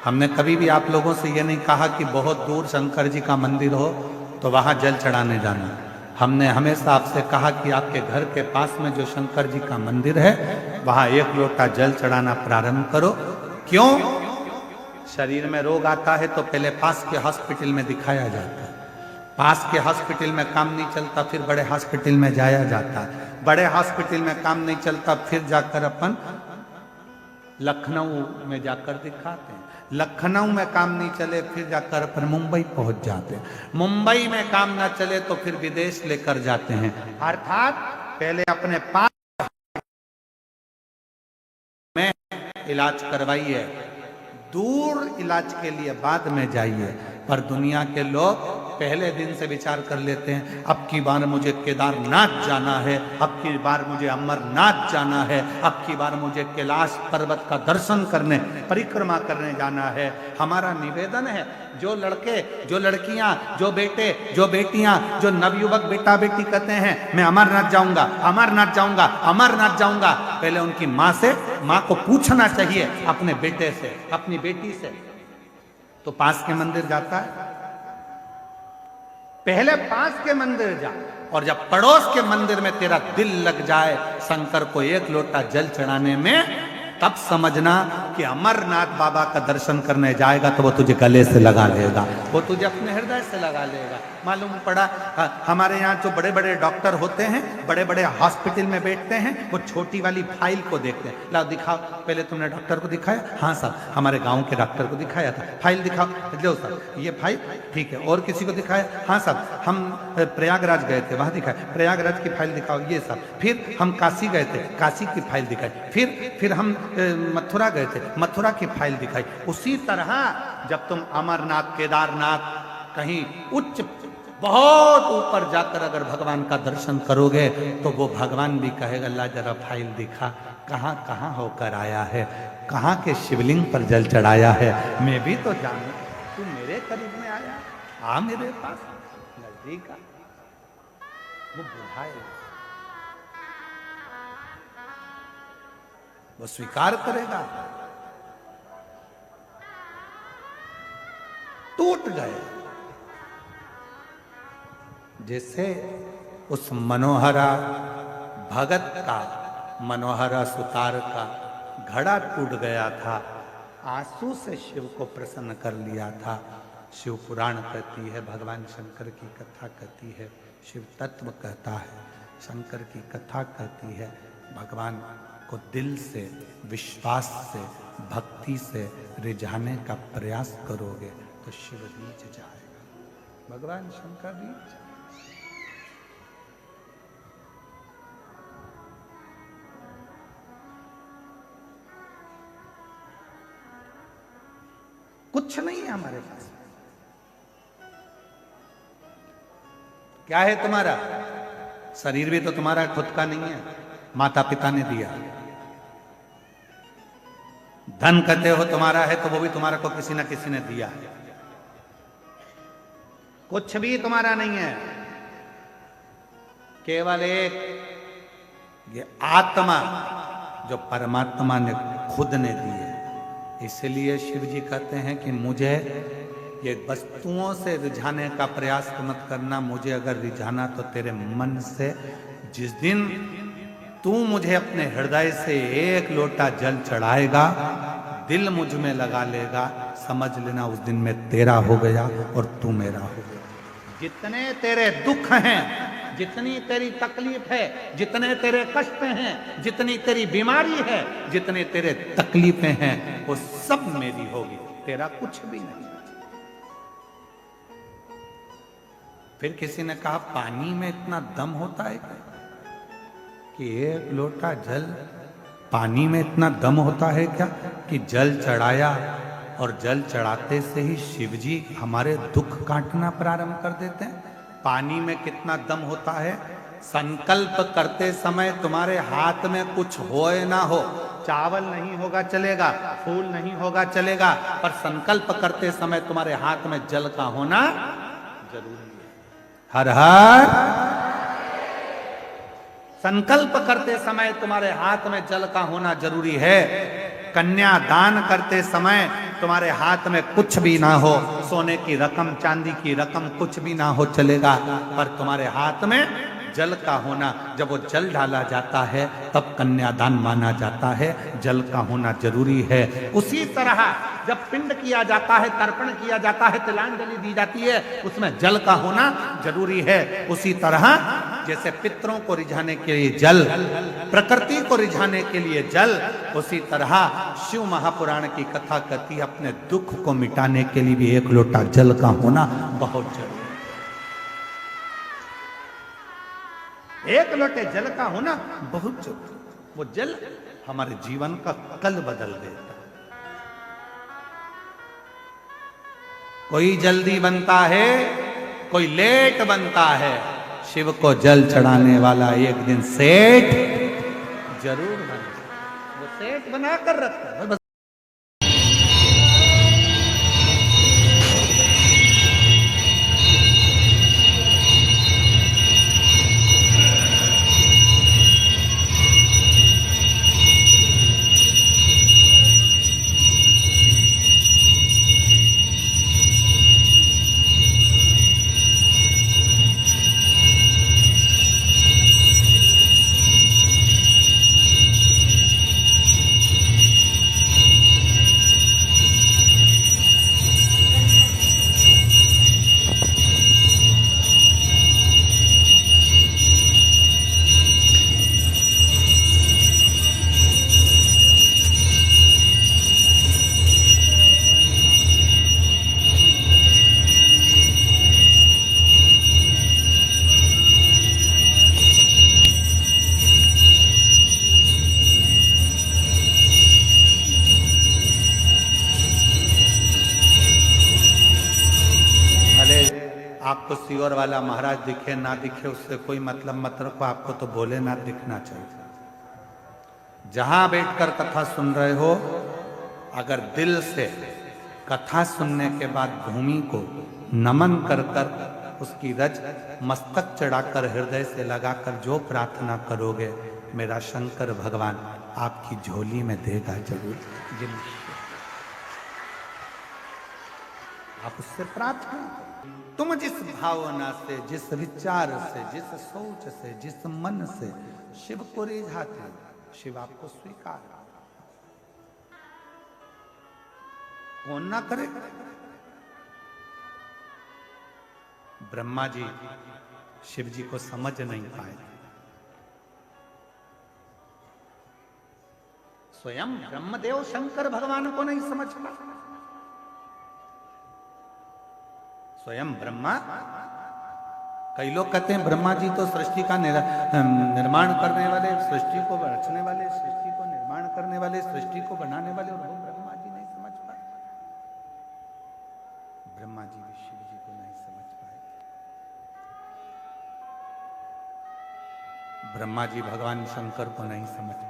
हमने कभी भी आप लोगों से ये नहीं कहा कि बहुत दूर शंकर जी का मंदिर हो तो वहां जल चढ़ाने जाना। हमने हमेशा आपसे कहा कि आपके घर के पास में जो शंकर जी का मंदिर है, वहां एक लोटा जल चढ़ाना प्रारंभ करो। क्यों? शरीर में रोग आता है तो पहले पास के हॉस्पिटल में दिखाया जाता है, पास के हॉस्पिटल में काम नहीं चलता फिर बड़े हॉस्पिटल में जाया जाता है, बड़े हॉस्पिटल में काम नहीं चलता फिर जाकर अपन लखनऊ में जाकर दिखाते हैं, लखनऊ में काम नहीं चले फिर जाकर अपन मुंबई पहुंच जाते हैं, मुंबई में काम ना चले तो फिर विदेश लेकर जाते हैं। अर्थात पहले अपने पास में इलाज करवाइए, दूर इलाज के लिए बाद में जाइए। पर दुनिया के लोग पहले दिन से विचार कर लेते हैं, अब की बार मुझे केदारनाथ जाना है, अब की बार मुझे अमरनाथ जाना है, अब की बार मुझे कैलाश पर्वत का दर्शन करने, परिक्रमा करने जाना है। हमारा निवेदन है, जो लड़के, जो लड़कियां, जो बेटे, जो बेटियां, जो नवयुवक बेटा बेटी कहते हैं मैं अमरनाथ जाऊंगा, अमरनाथ जाऊंगा, अमरनाथ जाऊंगा, पहले उनकी माँ से, माँ को पूछना चाहिए अपने बेटे से, अपनी बेटी से। तो पास के मंदिर जाता है, पहले पास के मंदिर जा, और जब पड़ोस के मंदिर में तेरा दिल लग जाए शंकर को एक लोटा जल चढ़ाने में, तब समझना कि अमरनाथ बाबा का दर्शन करने जाएगा तो वो तुझे गले से लगा लेगा, वो तुझे अपने हृदय से लगा लेगा। मालूम पड़ा हमारे यहाँ जो बड़े बड़े डॉक्टर होते हैं, बड़े बड़े हॉस्पिटल में बैठते हैं, वो छोटी वाली फाइल को देखते हैं। लाओ दिखाओ, पहले तुमने डॉक्टर को दिखाया? हाँ साहब, हमारे गांव के डॉक्टर को दिखाया था। फाइल दिखाओ, लो साहब ये फाइल, ठीक है। और किसी को दिखाया? हाँ साहब हम प्रयागराज गए थे, वहां दिखाया, प्रयागराज की फाइल दिखाओ, ये साहब। फिर हम काशी गए थे, काशी की फाइल दिखाई। फिर हम मथुरा गए थे, मथुरा की फाइल दिखाई। उसी तरह जब तुम अमरनाथ, केदारनाथ, कहीं उच्च बहुत ऊपर जाकर अगर भगवान का दर्शन करोगे तो वो भगवान भी कहेगा ला जरा फाइल दिखा, कहां कहां होकर आया है, कहां के शिवलिंग पर जल चढ़ाया है, मैं भी तो जानू, तू मेरे करीब में आया, आ मेरे पास नजदीक आ। वो बुझाएगा, वो स्वीकार करेगा। टूट गए जैसे उस मनोहरा भगत का, मनोहरा सुतार का घड़ा टूट गया था, आंसू से शिव को प्रसन्न कर लिया था। शिव पुराण कहती है, भगवान शंकर की कथा कहती है, शिव तत्व कहता है, शंकर की कथा कहती है। भगवान को दिल से, विश्वास से, भक्ति से रिझाने का प्रयास करोगे तो शिव रीझ जाएगा, भगवान शंकर रीझ जाएगा। कुछ नहीं है हमारे पास। क्या है तुम्हारा? शरीर भी तो तुम्हारा खुद का नहीं है, माता पिता ने दिया। धन कहते हो तुम्हारा है तो वो भी तुम्हारा को किसी ना किसी ने दिया। कुछ भी तुम्हारा नहीं है, केवल एक ये आत्मा जो परमात्मा ने खुद ने दी है। इसलिए शिव जी कहते हैं कि मुझे ये वस्तुओं से रिझाने का प्रयास मत करना, मुझे अगर रिझाना तो तेरे मन से। जिस दिन तू मुझे अपने हृदय से एक लोटा जल चढ़ाएगा, दिल मुझ में लगा लेगा, समझ लेना उस दिन मैं तेरा हो गया और तू मेरा हो गया। जितने तेरे दुख हैं, जितनी तेरी तकलीफ है, जितने तेरे कष्ट हैं, जितनी तेरी बीमारी है, जितने तेरे तकलीफें हैं, वो सब मेरी होगी, तेरा कुछ भी नहीं। फिर किसी ने कहा पानी में इतना दम होता है कि एक लोटा जल, पानी में इतना दम होता है क्या कि जल चढ़ाया और जल चढ़ाते से ही शिव जी हमारे दुख काटना प्रारंभ कर देते हैं। पानी में कितना दम होता है। संकल्प करते समय तुम्हारे हाथ में कुछ हो ना हो, चावल नहीं होगा चलेगा, फूल नहीं होगा चलेगा, पर संकल्प करते समय तुम्हारे हाथ में जल का होना जरूरी है। हर हर संकल्प करते समय तुम्हारे हाथ में जल का होना जरूरी है। कन्या दान करते समय तुम्हारे हाथ में कुछ भी ना हो, सोने की रकम, चांदी की रकम कुछ भी ना हो चलेगा, पर तुम्हारे हाथ में जल का होना, जब वो जल डाला जाता है तब कन्यादान माना जाता है, जल का होना जरूरी है। उसी तरह जब पिंड किया जाता है, तर्पण किया जाता है, तिलांजलि दी जाती है, उसमें जल का होना जरूरी है। उसी तरह जैसे पितरों को रिझाने के लिए जल, प्रकृति को रिझाने के लिए जल, उसी तरह शिव महापुराण की कथा कहती है अपने दुख को मिटाने के लिए भी एक लोटा जल का होना बहुत जरूरी है। एक लोटे जल का होना बहुत जरूरी। वो जल हमारे जीवन का कल बदल देता। कोई जल्दी बनता है, कोई लेट बनता है। शिव को जल चढ़ाने वाला एक दिन सेठ जरूर बने, वो सेठ बना कर रखता है। आपको सीवर वाला महाराज दिखे ना दिखे उससे कोई मतलब मत रखो, आपको तो भोलेनाथ दिखना चाहिए। जहां बैठकर कथा सुन रहे हो, अगर दिल से कथा सुनने के बाद भूमि को नमन कर कर उसकी रज मस्तक चढ़ाकर हृदय से लगाकर जो प्रार्थना करोगे, मेरा शंकर भगवान आपकी झोली में देगा जरूर। आप उससे प्रार्थना, तुम जिस भावना से, जिस विचार से, जिस सोच से, जिस मन से शिव को रिझाते हो, शिव आपको स्वीकार। कौन ना करे? ब्रह्मा जी शिव जी को समझ नहीं पाए, स्वयं ब्रह्मदेव शंकर भगवान को नहीं समझ पाए। स्वयं ब्रह्मा, कई लोग कहते हैं ब्रह्मा जी तो सृष्टि का निर्माण करने वाले, सृष्टि को रचने वाले, सृष्टि को निर्माण करने वाले, सृष्टि को बनाने वाले, और वो ब्रह्मा जी नहीं समझ पाए। ब्रह्मा जी भी शिव जी को नहीं समझ पाए। ब्रह्मा जी भगवान शंकर को नहीं समझ पाए।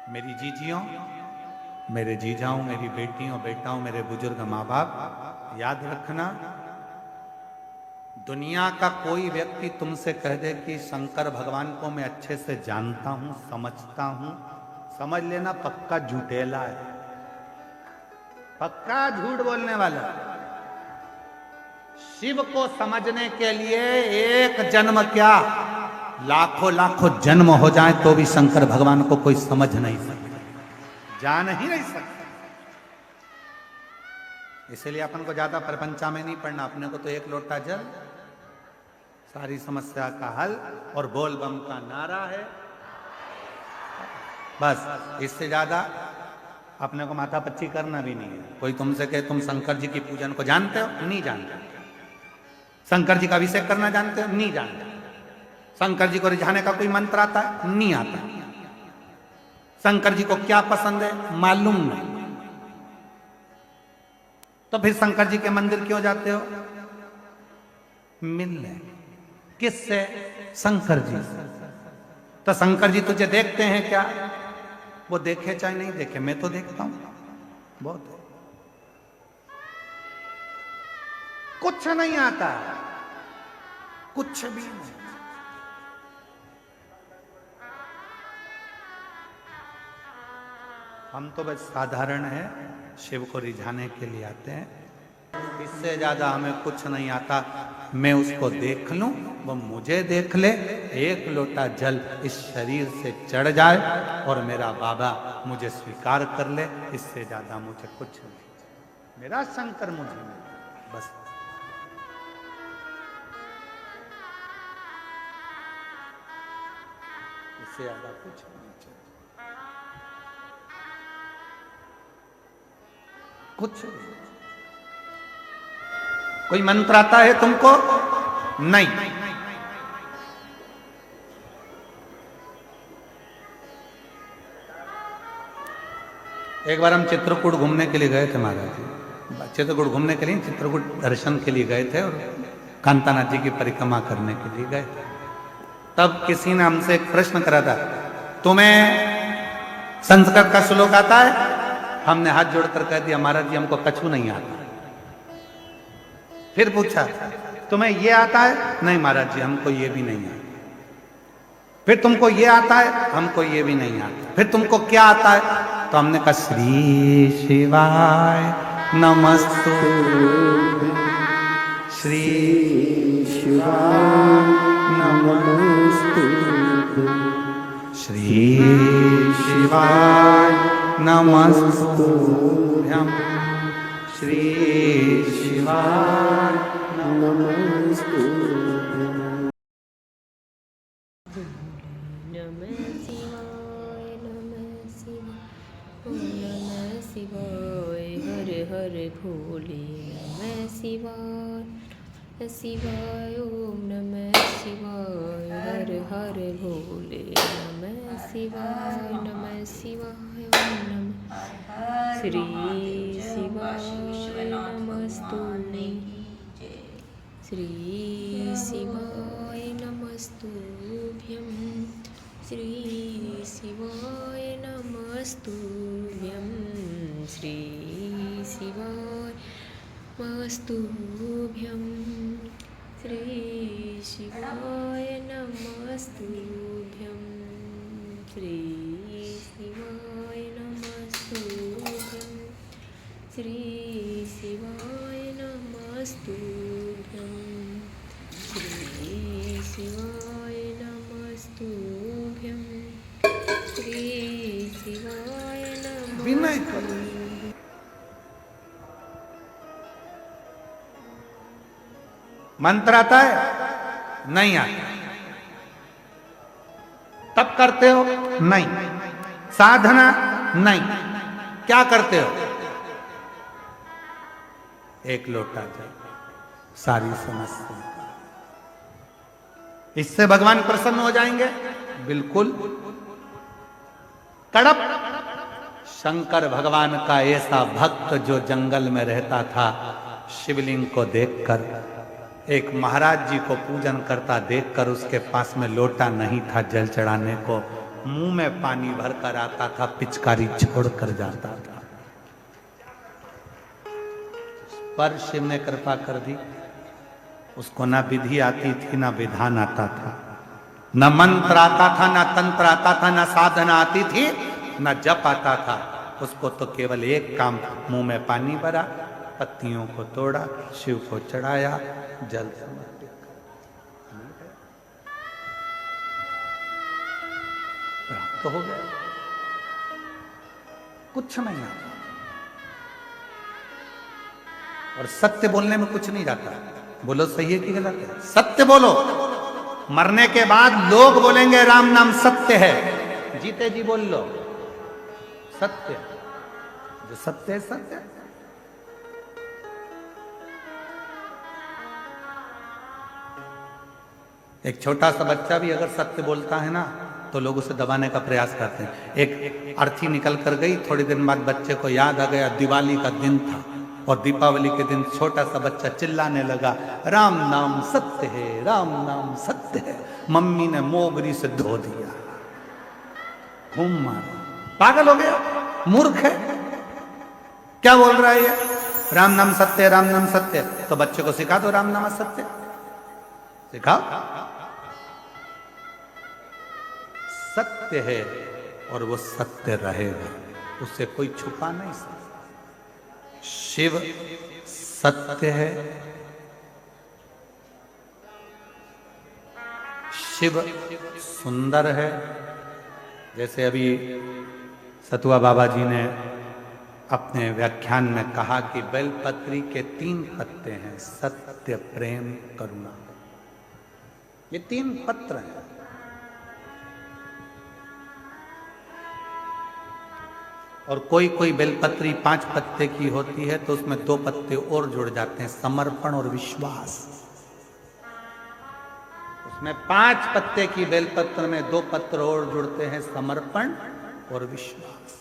मेरी जीजियों, मेरे जीजाओं, मेरी बेटियों, बेटाओं, मेरे बुजुर्ग माँ बाप, याद रखना, दुनिया का कोई व्यक्ति तुमसे कह दे कि शंकर भगवान को मैं अच्छे से जानता हूं, समझता हूं, समझ लेना पक्का झूठेला है, पक्का झूठ बोलने वाला। शिव को समझने के लिए एक जन्म क्या, लाखों लाखों जन्म हो जाए तो भी शंकर भगवान को कोई समझ नहीं सकता, जान ही नहीं सकता। इसलिए अपन को ज्यादा प्रपंचा में नहीं पड़ना, अपने को तो एक लोटा जल, सारी समस्या का हल, और बोल बम का नारा है, बस। इससे ज्यादा अपने को माथा पच्ची करना भी नहीं है। कोई तुमसे कहे तुम शंकर जी की पूजन को जानते हो? नहीं जानते। शंकर जी का अभिषेक करना जानते हो? नहीं जानते। शंकर जी को रिझाने का कोई मंत्र आता है? नहीं आता। शंकर जी को क्या पसंद है? मालूम नहीं। तो फिर शंकर जी के मंदिर क्यों जाते हो? मिलने। किससे? शंकर जी से। तो शंकर जी तुझे देखते हैं क्या? वो देखे चाहे नहीं देखे, मैं तो देखता हूं बहुत। कुछ नहीं आता, कुछ भी नहीं। हम तो बस साधारण है, शिव को रिझाने के लिए आते हैं। इससे ज्यादा हमें कुछ नहीं आता। मैं उसको देख लूं, वो मुझे देख ले, एक लोटा जल इस शरीर से चढ़ जाए और मेरा बाबा मुझे स्वीकार कर ले, इससे ज्यादा मुझे कुछ नहीं। मेरा शंकर मुझे नहीं, बस। इससे ज्यादा कुछ नहीं चाहिए, कुछ नहीं। कोई मंत्र आता है तुमको? नहीं। एक बार हम चित्रकूट घूमने के लिए गए थे महाराज जी, चित्रकूट घूमने के लिए, चित्रकूट दर्शन के लिए गए थे और कांतानाथ जी की परिक्रमा करने के लिए गए थे। तब किसी ने हमसे एक प्रश्न करा था, तुम्हें संस्कृत का श्लोक आता है? हमने हाथ जोड़कर कह दिया महाराज जी हमको कछु नहीं आता। फिर पूछा तुम्हें ये आता है? नहीं महाराज जी हमको ये भी नहीं आता। फिर तुमको ये आता है? हमको ये भी नहीं आता। फिर तुमको क्या आता है? तो हमने कहा श्री शिवाय नमस्तुभ्यं, श्री शिवाय नमस्तुभ्यं, श्री शिवाय नमस्तुभ्यं, श्री शिवाय नमस्तुभ्यं। नमः शिवाय, नमः शिवाय, हर हर भोले। नमः शिवाय शिवाय, ओम नमः शिवाय, हर हर भोले। नमः शिवाय, नमः शिवाय, ओम नमः श्री शिवाय नमस्तुते, श्री शिवाय नमस्तुभ्यं श्री शिवाय नमस्तुभ्यं श्री शिवाय नमस्तुभ्यं श्री शिवाय नमस्तुभ्यं श्री शिवाय नमस्तुभ्यं श्री शिवाय नमस्तुभ्यं श्री शिवाय नमस्तुभ्यं श्री शिवाय विनय करो। नमस्तुभ्यं। मंत्र आता है? नहीं आता। तब करते हो? नहीं। साधना? नहीं। क्या करते हो? एक लोटा जल, सारी समस्या। इससे भगवान प्रसन्न हो जाएंगे? बिल्कुल। तड़प शंकर भगवान का ऐसा भक्त जो जंगल में रहता था, शिवलिंग को देखकर, एक महाराज जी को पूजन करता देखकर उसके पास में लोटा नहीं था जल चढ़ाने को, मुंह में पानी भरकर आता था, पिचकारी छोड़कर जाता था। पर शिव ने कृपा कर दी, उसको ना विधि आती थी ना विधान आता था, न मंत्र आता था, ना तंत्र आता था, ना साधना आती थी, ना जप आता था। उसको तो केवल एक काम, मुंह में पानी भरा, पत्तियों को तोड़ा, शिव को चढ़ाया, जल समर्पित प्राप्त हो गया। कुछ नहीं आता और सत्य बोलने में कुछ नहीं जाता। बोलो सही है कि गलत है? सत्य बोलो। मरने के बाद लोग बोलेंगे राम नाम सत्य है, जीते जी बोल लो सत्य। जो सत्य है सत्य है। एक छोटा सा बच्चा भी अगर सत्य बोलता है ना तो लोग उसे दबाने का प्रयास करते हैं। एक अर्थी निकल कर गई, थोड़ी दिन बाद बच्चे को याद आ गया दिवाली का दिन था और दीपावली के दिन छोटा सा बच्चा चिल्लाने लगा राम नाम सत्य है, राम नाम सत्य है। मम्मी ने मोगरी से धो दिया, घूम मारा, पागल हो गया, मूर्ख है, क्या बोल रहा है ये? राम नाम सत्य है, राम नाम सत्य है। तो बच्चे को सिखा दो राम नाम सत्य, सिखाओ। सत्य है और वो सत्य रहेगा, उससे कोई छुपा नहीं सकता। शिव सत्य है, शिव सुंदर है। जैसे अभी सतुआ बाबा जी ने अपने व्याख्यान में कहा कि बेलपत्री के 3 पत्ते हैं, सत्य, प्रेम, करुणा। ये 3 पत्र हैं। और कोई कोई बेलपत्री 5 पत्ते की होती है तो उसमें 2 पत्ते और जुड़ जाते हैं, समर्पण और विश्वास। उसमें 5 पत्ते की बेलपत्र में 2 पत्र और जुड़ते हैं, समर्पण और विश्वास।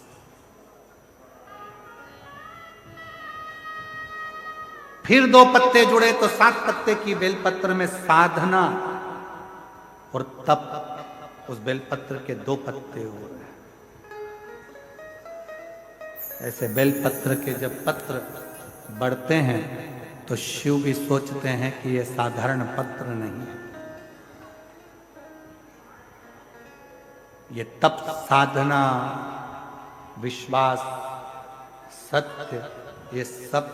फिर 2 पत्ते जुड़े तो 7 पत्ते की बेलपत्र में साधना और तप। उस बेलपत्र के 2 पत्ते हो रहे। ऐसे बेलपत्र के जब पत्र बढ़ते हैं तो शिव भी सोचते हैं कि ये साधारण पत्र नहीं है, ये तप, साधना, विश्वास, सत्य, ये सब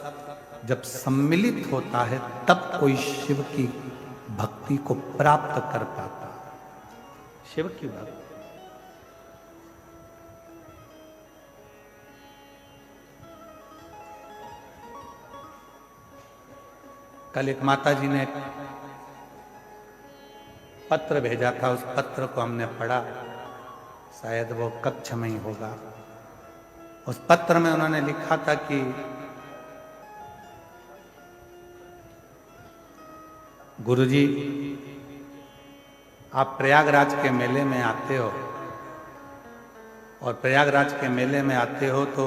जब सम्मिलित होता है तब कोई शिव की भक्ति को प्राप्त कर पाता। शिव की भक्ति कल एक माता जी ने पत्र भेजा था, उस पत्र को हमने पढ़ा, शायद वो कक्ष में ही होगा। उस पत्र में उन्होंने लिखा था कि गुरुजी, आप प्रयागराज के मेले में आते हो और प्रयागराज के मेले में आते हो तो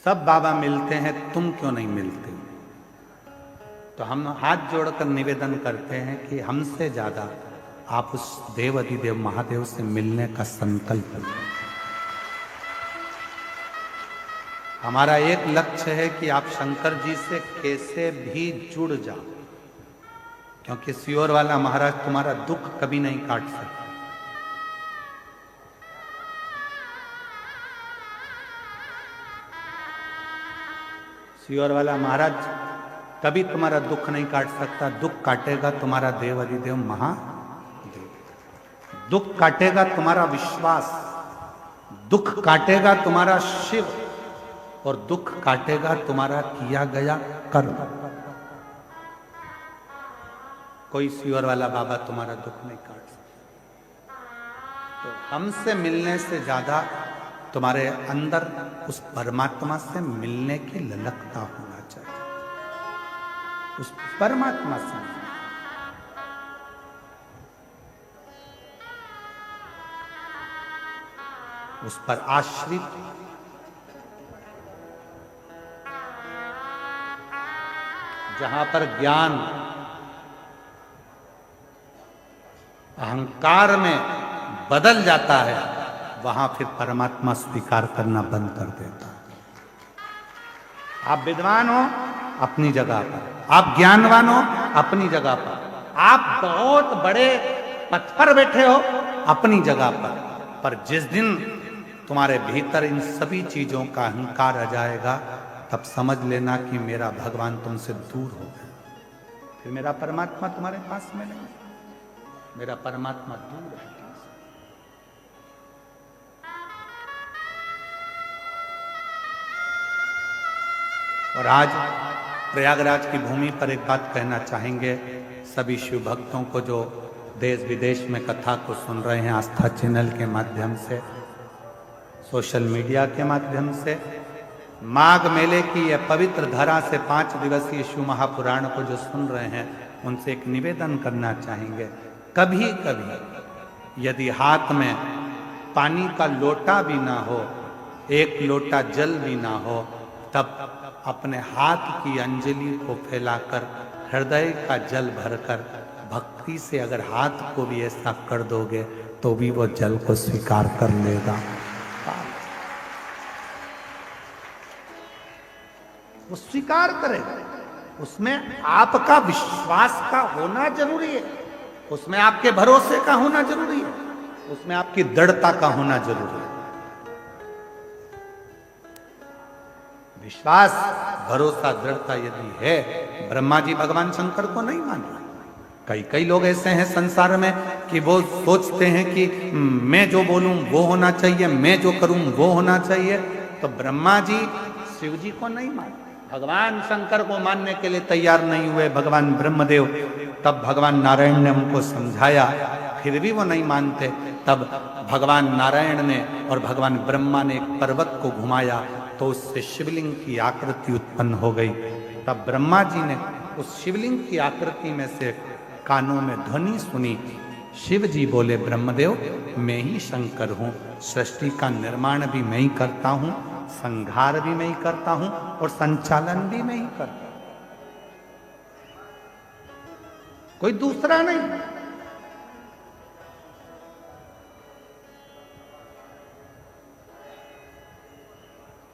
सब बाबा मिलते हैं, तुम क्यों नहीं मिलते? तो हम हाथ जोड़कर निवेदन करते हैं कि हमसे ज्यादा आप उस देव अधिदेव महादेव से मिलने का संकल्प लें। हमारा एक लक्ष्य है कि आप शंकर जी से कैसे भी जुड़ जाओ, क्योंकि सियोर वाला महाराज तुम्हारा दुख कभी नहीं काट सकता। सियोर वाला महाराज कभी तुम्हारा दुख नहीं काट सकता। दुख काटेगा तुम्हारा देव अधिदेव महादेव, दुख काटेगा तुम्हारा विश्वास, दुख काटेगा तुम्हारा शिव, और दुख काटेगा तुम्हारा किया गया कर्म। कोई सियोर वाला बाबा तुम्हारा दुख नहीं काट सकता। तो हमसे मिलने से ज्यादा तुम्हारे अंदर उस परमात्मा से मिलने की ललकता होना चाहिए, उस परमात्मा से। उस पर आश्रित जहां पर ज्ञान अहंकार में बदल जाता है, वहां फिर परमात्मा स्वीकार करना बंद कर देता है। आप विद्वान हो अपनी जगह पर, आप ज्ञानवान हो अपनी जगह पर, आप बहुत बड़े पद पर बैठे हो अपनी जगह पर जिस दिन तुम्हारे भीतर इन सभी चीजों का अहंकार आ जाएगा, तब समझ लेना कि मेरा भगवान तुमसे दूर हो गया। फिर मेरा परमात्मा तुम्हारे पास में नहीं, मेरा परमात्मा दूर है। और आज प्रयागराज की भूमि पर एक बात कहना चाहेंगे सभी शिव भक्तों को जो देश विदेश में कथा को सुन रहे हैं, आस्था चैनल के माध्यम से, सोशल मीडिया के माध्यम से। माघ मेले की यह पवित्र धरा से 5 दिवसीय शिव महापुराण को जो सुन रहे हैं, उनसे एक निवेदन करना चाहेंगे। कभी कभी यदि हाथ में पानी का लोटा भी ना हो, एक लोटा जल भी ना हो, तब अपने हाथ की अंजलि को फैलाकर हृदय का जल भरकर भक्ति से अगर हाथ को भी ऐसा कर दोगे तो भी वो जल को स्वीकार कर लेगा। वो स्वीकार करेगा। उसमें आपका विश्वास का होना जरूरी है, उसमें आपके भरोसे का होना जरूरी है, उसमें आपकी दृढ़ता का होना जरूरी है। विश्वास, भरोसा, दृढ़ता यदि है, ब्रह्मा जी भगवान शंकर को नहीं मान रहे। कई लोग ऐसे हैं संसार में कि वो सोचते हैं कि मैं जो बोलूं वो होना चाहिए, मैं जो करूं वो होना चाहिए। तो ब्रह्मा जी शिव जी को नहीं मान, भगवान शंकर को मानने के लिए तैयार नहीं हुए, भगवान ब्रह्मदेव। तब भगवान नारायण ने उनको समझाया, फिर भी वो नहीं मानते। तब भगवान नारायण ने और भगवान ब्रह्मा ने एक पर्वत को घुमाया तो उससे शिवलिंग की आकृति उत्पन्न हो गई। तब ब्रह्मा जी ने उस शिवलिंग की आकृति में से कानों में ध्वनि सुनी। शिव जी बोले, ब्रह्मदेव मैं ही शंकर हूं, सृष्टि का निर्माण भी मैं ही करता हूं, संहार भी मैं ही करता हूं और संचालन भी मैं ही करता हूं, कोई दूसरा नहीं।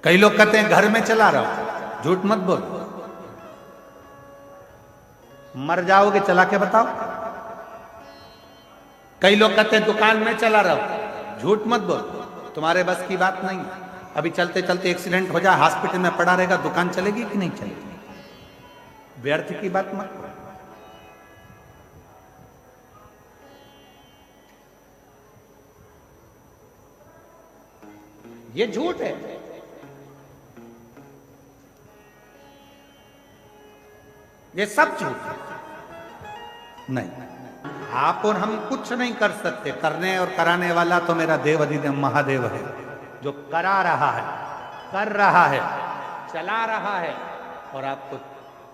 कई लोग कहते हैं घर में चला रहा हूं, झूठ मत बोल, मर जाओगे, चला के बताओ। कई लोग कहते हैं दुकान में चला रहा हूं, झूठ मत बोल, तुम्हारे बस की बात नहीं। अभी चलते चलते एक्सीडेंट हो जाए, हॉस्पिटल में पड़ा रहेगा, दुकान चलेगी कि नहीं चलेगी? व्यर्थ की बात मत करो। ये झूठ है। ये सब झूठ है। नहीं, आप और हम कुछ नहीं कर सकते। करने और कराने वाला तो मेरा देव अधिदेव महादेव है, जो करा रहा है, कर रहा है, चला रहा है और आपको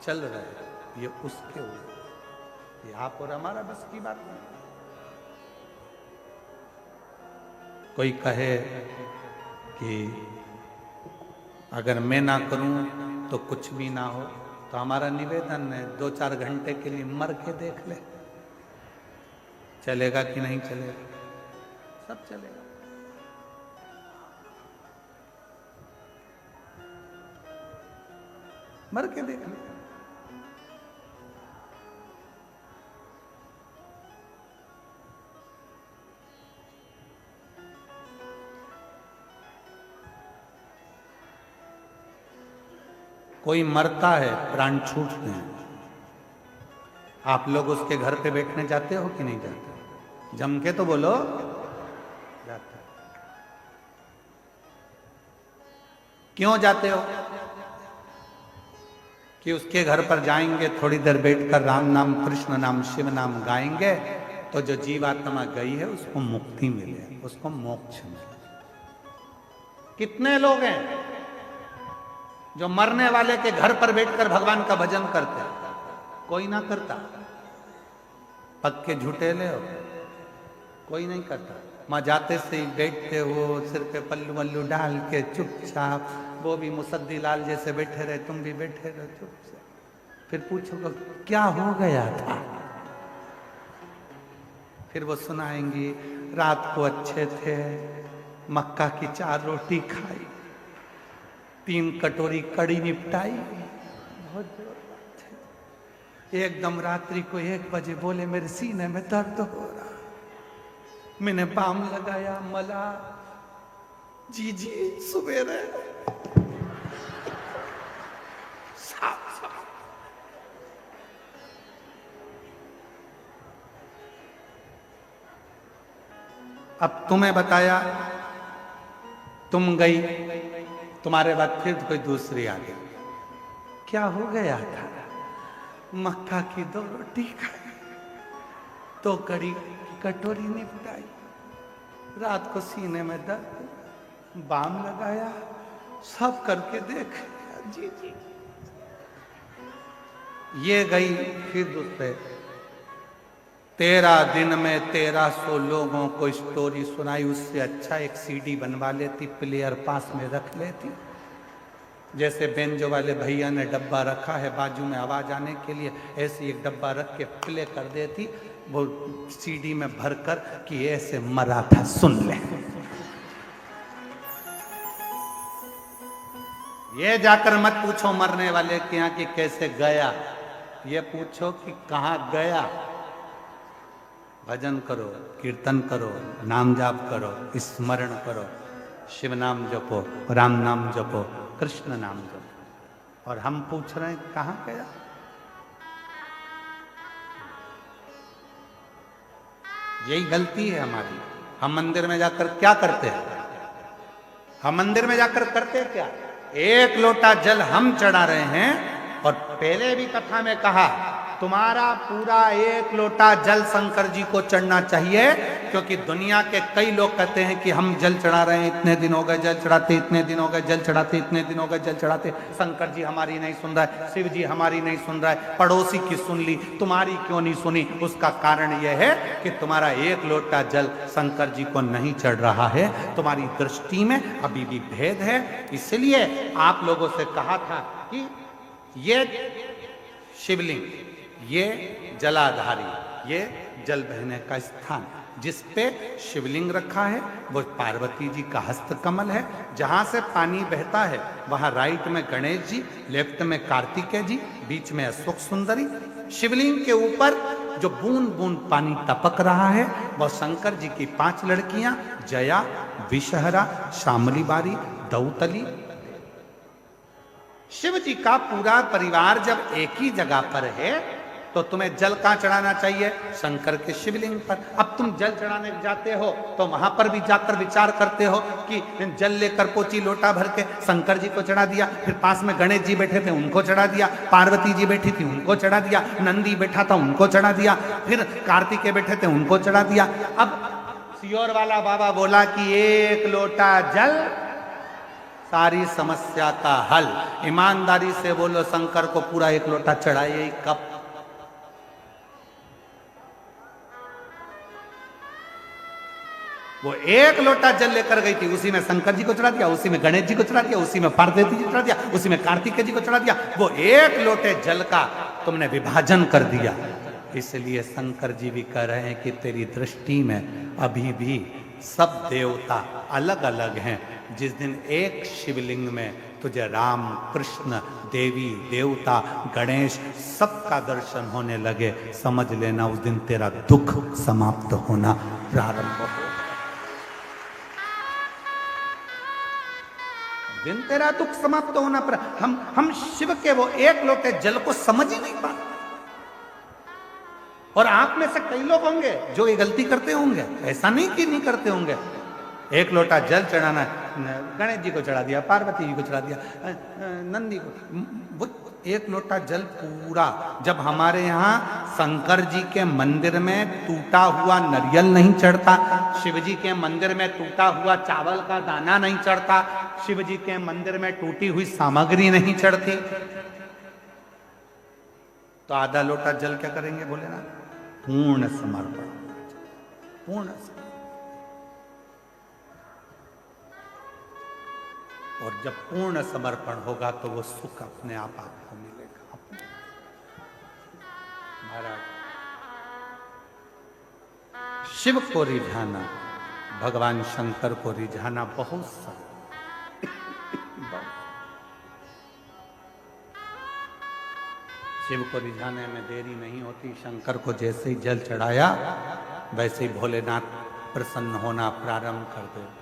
चल रहे हैं। ये उसके ऊपर, ये आप और हमारा बस की बात नहीं। कोई कहे कि अगर मैं ना करूं तो कुछ भी ना हो, तो हमारा निवेदन है 2-4 घंटे के लिए मर के देख ले, चलेगा कि नहीं चलेगा? सब चलेगा। मर के देख ले। कोई मरता है, प्राण छूटते हैं, आप लोग उसके घर पे बैठने जाते हो कि नहीं जाते? जम के तो बोलो, जाते। क्यों जाते हो? कि उसके घर पर जाएंगे, थोड़ी देर बैठकर राम नाम, कृष्ण नाम, शिव नाम गाएंगे तो जो जीवात्मा गई है उसको मुक्ति मिले, उसको मोक्ष मिले। कितने लोग हैं जो मरने वाले के घर पर बैठकर भगवान का भजन करते हैं? कोई ना करता। पक्के झूठेले हो, कोई नहीं करता। माँ जाते से ही बैठते हो, सिर पे पल्लू वल्लू डाल के चुपचाप, वो भी मुसद्दी लाल जैसे बैठे रहे, तुम भी बैठे रहो चुपचाप। फिर पूछोगे क्या हो गया था? फिर वो सुनाएंगी रात को अच्छे थे, मक्का की 4 रोटी खाई, 3 कटोरी कड़ी निपटाई, बहुत जोर बात है। एकदम रात्रि को 1 बजे बोले मेरे सीने में दर्द हो रहा, मैंने बाम लगाया, मला जी सवेरे साफ। अब तुम्हें बताया, तुम गई, तुम्हारे बाद फिर कोई दूसरी आ गई। क्या हो गया था? मक्का की 2 रोटी खाई, 2 कड़ी की कटोरी निपटाई, रात को सीने में दर्द, बाम लगाया, सब करके देख जी। ये गई, फिर दूसरे 13 दिन में 1300 लोगों को स्टोरी सुनाई। उससे अच्छा एक सीडी बनवा लेती, प्लेयर पास में रख लेती, जैसे बेंजो वाले भैया ने डब्बा रखा है बाजू में आवाज आने के लिए, ऐसे एक डब्बा रख के प्ले कर देती, वो सीडी में भरकर कि ऐसे मरा था, सुन ले। ये जाकर मत पूछो मरने वाले के यहाँ कि कैसे गया, ये पूछो कि कहाँ गया। भजन करो, कीर्तन करो, नाम जाप करो, स्मरण करो, शिव नाम जपो, राम नाम जपो, कृष्ण नाम जपो। और हम पूछ रहे हैं कहाँ गया? यही गलती है हमारी। हम मंदिर में जाकर क्या करते हैं? हम मंदिर में जाकर करते क्या? 1 लोटा जल हम चढ़ा रहे हैं, और पहले भी कथा में कहा तुम्हारा पूरा 1 लोटा जल शंकर जी को चढ़ना चाहिए, क्योंकि दुनिया के कई लोग कहते हैं कि हम जल चढ़ा रहे हैं, इतने दिन हो गए जल चढ़ाते, इतने दिन हो गए जल चढ़ाते, इतने दिन हो गए जल चढ़ाते, शंकर जी हमारी नहीं सुन रहा है, शिव जी हमारी नहीं सुन रहा है, पड़ोसी की सुन ली, तुम्हारी क्यों नहीं सुनी? उसका कारण यह है कि तुम्हारा 1 लोटा जल शंकर जी को नहीं चढ़ रहा है, तुम्हारी दृष्टि में अभी भी भेद है। इसलिए आप लोगों से कहा था कि ये शिवलिंग, ये जलाधारी, ये जल बहने का स्थान, जिस पे शिवलिंग रखा है वो पार्वती जी का हस्त कमल है। जहां से पानी बहता है वहां राइट में गणेश जी, लेफ्ट में कार्तिकेय जी, बीच में अशोक सुंदरी। शिवलिंग के ऊपर जो बूंद बूंद पानी टपक रहा है वह शंकर जी की 5 लड़कियां, जया, विषहरा, शामली बारी, दौतली। शिव जी का पूरा परिवार जब एक ही जगह पर है तो तुम्हें जल कहां चढ़ाना चाहिए? शंकर के शिवलिंग पर। अब तुम जल चढ़ाने जाते हो तो वहां पर भी जाकर विचार करते हो कि जल लेकर पोची लोटा भर के शंकर जी को चढ़ा दिया, फिर पास में गणेश जी बैठे थे उनको चढ़ा दिया, पार्वती जी बैठी थी उनको चढ़ा दिया, नंदी बैठा था उनको चढ़ा दिया, फिर कार्तिकेय बैठे थे उनको चढ़ा दिया। अब सियोर वाला बाबा बोला कि 1 लोटा जल सारी समस्या का हल। ईमानदारी से बोलो, शंकर को पूरा 1 लोटा चढ़ाइए कब? वो एक लोटा जल लेकर गई थी, उसी में शंकर जी को चढ़ा दिया, उसी में गणेश जी को चढ़ा दिया, उसी में पार्वती जी को चढ़ा दिया, उसी में कार्तिकेय जी को चढ़ा दिया। वो एक लोटे जल का तुमने विभाजन कर दिया। इसलिए शंकर जी भी कह रहे हैं कि तेरी दृष्टि में अभी भी सब देवता अलग अलग हैं। जिस दिन एक शिवलिंग में तुझे राम, कृष्ण, देवी, देवता, गणेश सबका दर्शन होने लगे, समझ लेना उस दिन तेरा दुख समाप्त होना प्रारंभ हो। दिन तेरा दुख समाप्त होना पर हम शिव के वो एक लोटे जल को समझ ही नहीं पाते। और आप में से कई लोग होंगे जो ये गलती करते होंगे, ऐसा नहीं कि नहीं करते होंगे। एक लोटा जल चढ़ाना, गणेश जी को चढ़ा दिया, पार्वती जी को चढ़ा दिया, नंदी को, वो एक लोटा जल पूरा। जब हमारे यहाँ शंकर जी के मंदिर में टूटा हुआ नारियल नहीं चढ़ता, शिव जी के मंदिर में टूटा हुआ चावल का दाना नहीं चढ़ता, शिव जी के मंदिर में टूटी हुई सामग्री नहीं चढ़ती, तो आधा लोटा जल क्या करेंगे बोले ना? पूर्ण समर्पण, पूर्ण समर्पण। और जब पूर्ण समर्पण होगा तो वो सुख अपने आप आपको मिलेगा। महाराज, शिव को रिझाना, भगवान शंकर को रिझाना बहुत सरल। शिव को रिझाने में देरी नहीं होती। शंकर को जैसे ही जल चढ़ाया वैसे ही भोलेनाथ प्रसन्न होना प्रारंभ कर देते।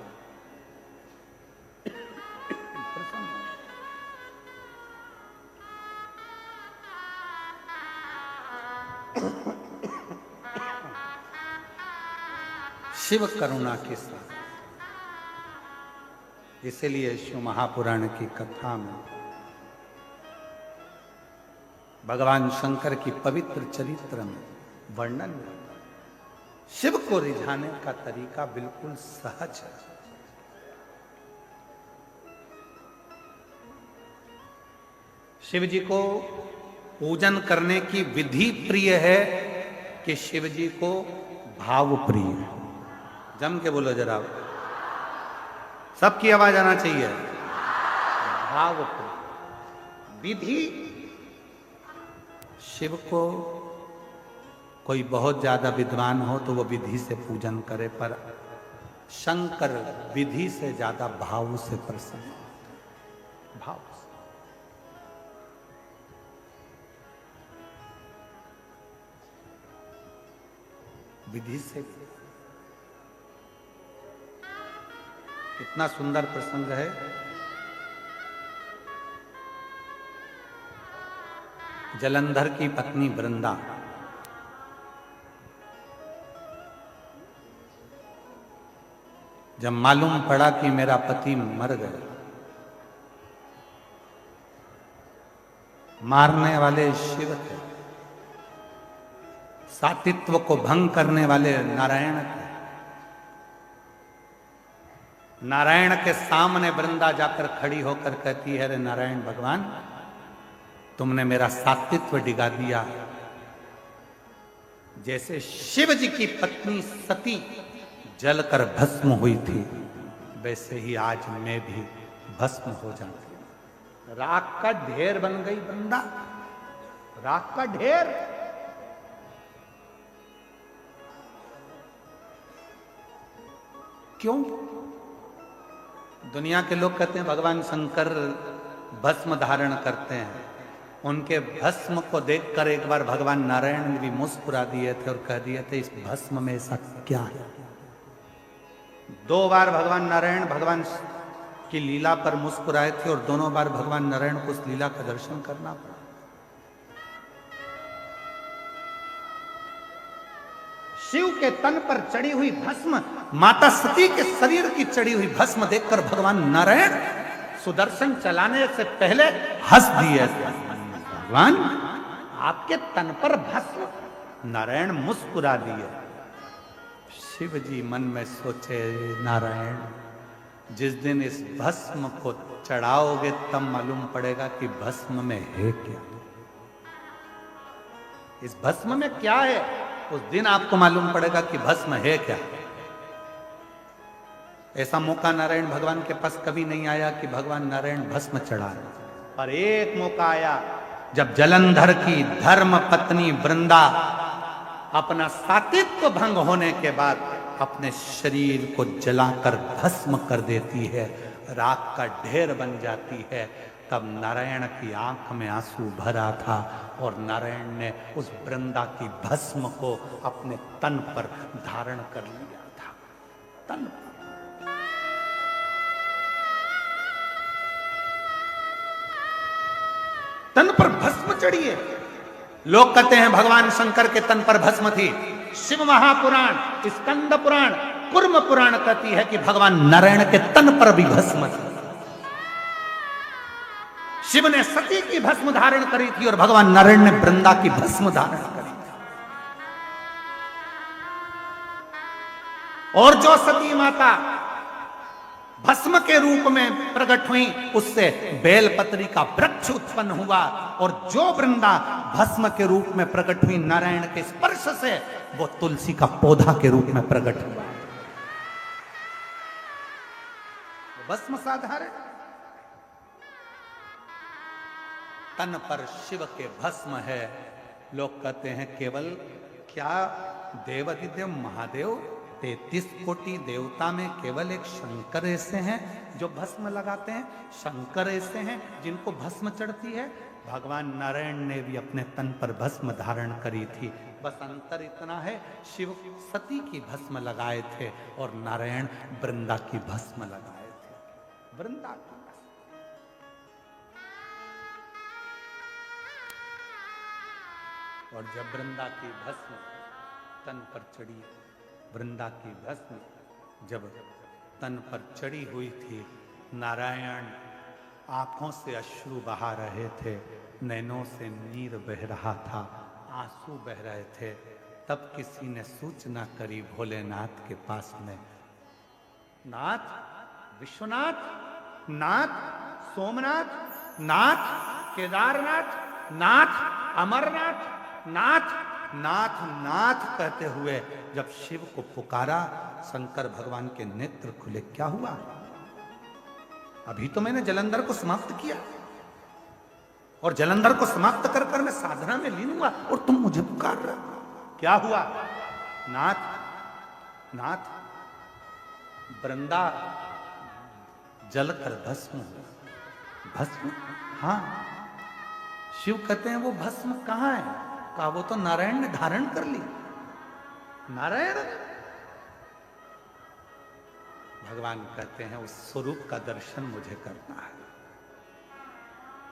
शिव करुणा के साथ, इसलिए शिव महापुराण की कथा में भगवान शंकर की पवित्र चरित्र में वर्णन है। शिव को रिझाने का तरीका बिल्कुल सहज है। शिव जी को पूजन करने की विधि प्रिय है कि शिव जी को भाव प्रिय है? जम के बोलो जरा, सबकी आवाज आना चाहिए। भाव प्रिय विधि। शिव को कोई बहुत ज्यादा विद्वान हो तो वो विधि से पूजन करे, पर शंकर विधि से ज्यादा भाव से प्रसन्न, भाव से। विधि से। कितना सुंदर प्रसंग है। जलंधर की पत्नी वृंदा जब मालूम पड़ा कि मेरा पति मर गया, मारने वाले शिव थे, सातित्व को भंग करने वाले नारायण थे। नारायण के सामने वृंदा जाकर खड़ी होकर कहती है, अरे नारायण भगवान, तुमने मेरा सातित्व डिगा दिया। जैसे शिव जी की पत्नी सती जलकर भस्म हुई थी, वैसे ही आज मैं भी भस्म हो जाती। राख का ढेर बन गई वृंदा, राख का ढेर। क्यों? दुनिया के लोग कहते हैं भगवान शंकर भस्म धारण करते हैं। उनके भस्म को देखकर एक बार भगवान नारायण ने भी मुस्कुरा दिए थे और कह दिए थे, इस भस्म में ऐसा क्या है? 2 बार भगवान नारायण भगवान की लीला पर मुस्कुराए थे और दोनों बार भगवान नारायण को उस लीला का दर्शन करना पड़ा। शिव के तन पर चढ़ी हुई भस्म, माता सती के शरीर की चढ़ी हुई भस्म देखकर भगवान नारायण सुदर्शन चलाने से पहले हंस दिए। भगवान, आपके तन पर भस्म। नारायण मुस्कुरा दिए। शिव जी मन में सोचे, नारायण, जिस दिन इस भस्म को चढ़ाओगे तब मालूम पड़ेगा कि भस्म में है क्या। इस भस्म में क्या है, उस दिन आपको मालूम पड़ेगा कि भस्म है क्या। ऐसा मौका नारायण भगवान के पास कभी नहीं आया कि भगवान नारायण भस्म चढ़ा रहे। पर एक मौका आया जब जलंधर की धर्म पत्नी वृंदा अपना सातित्व भंग होने के बाद अपने शरीर को जलाकर भस्म कर देती है, राख का ढेर बन जाती है। तब नारायण की आंख में आंसू भरा था और नारायण ने उस वृंदा की भस्म को अपने तन पर धारण कर लिया था। तन पर तन पर भस्म चढ़ी है। लोग कहते हैं भगवान शंकर के तन पर भस्म थी। शिव महापुराण, स्कंद पुराण, कुर्म पुराण कहती है कि भगवान नारायण के तन पर भी भस्म थी। शिव ने सती की भस्म धारण करी थी और भगवान नारायण ने वृंदा की भस्म धारण करी थी। और जो सती माता भस्म के रूप में प्रकट हुई, उससे बेलपत्री का वृक्ष उत्पन्न हुआ। और जो वृंदा भस्म के रूप में प्रकट हुई नारायण के स्पर्श से, वो तुलसी का पौधा के रूप में प्रकट हुआ। भस्म साधारण, तन पर शिव के भस्म है। लोग कहते हैं केवल क्या देवादिदेव महादेव 33 कोटि देवता में केवल एक शंकर ऐसे हैं जो भस्म लगाते हैं? शंकर ऐसे हैं जिनको भस्म चढ़ती है? भगवान नारायण ने भी अपने तन पर भस्म धारण करी थी। बस अंतर इतना है, शिव सती की भस्म लगाए थे और नारायण वृंदा की भस्म लगाए थे। वृंदा की भस्म। और जब वृंदा की भस्म तन पर चढ़ी, वृंदा की भस्म जब तन पर चढ़ी हुई थी, नारायण आंखों से अश्रु बहा रहे थे, नैनों से नीर बह रहा था, आंसू बह रहे थे। तब किसी ने सूचना करी भोलेनाथ के पास में, नाथ, विश्वनाथ, नाथ, सोमनाथ, नाथ, केदारनाथ, नाथ, अमरनाथ, नाथ, नाथ, नाथ कहते हुए जब शिव को पुकारा, शंकर भगवान के नेत्र खुले। क्या हुआ? अभी तो मैंने जलंधर को समाप्त किया और जलंधर को समाप्त कर कर मैं साधना में लीन हुआ और तुम मुझे पुकार रहे हो। क्या हुआ? नाथ, नाथ, वृंदा जलकर भस्म हुआ। भस्म? हाँ। शिव कहते हैं वो भस्म कहां है? कहा वो तो नारायण ने धारण कर ली। नारायण? भगवान कहते हैं उस स्वरूप का दर्शन मुझे करना है।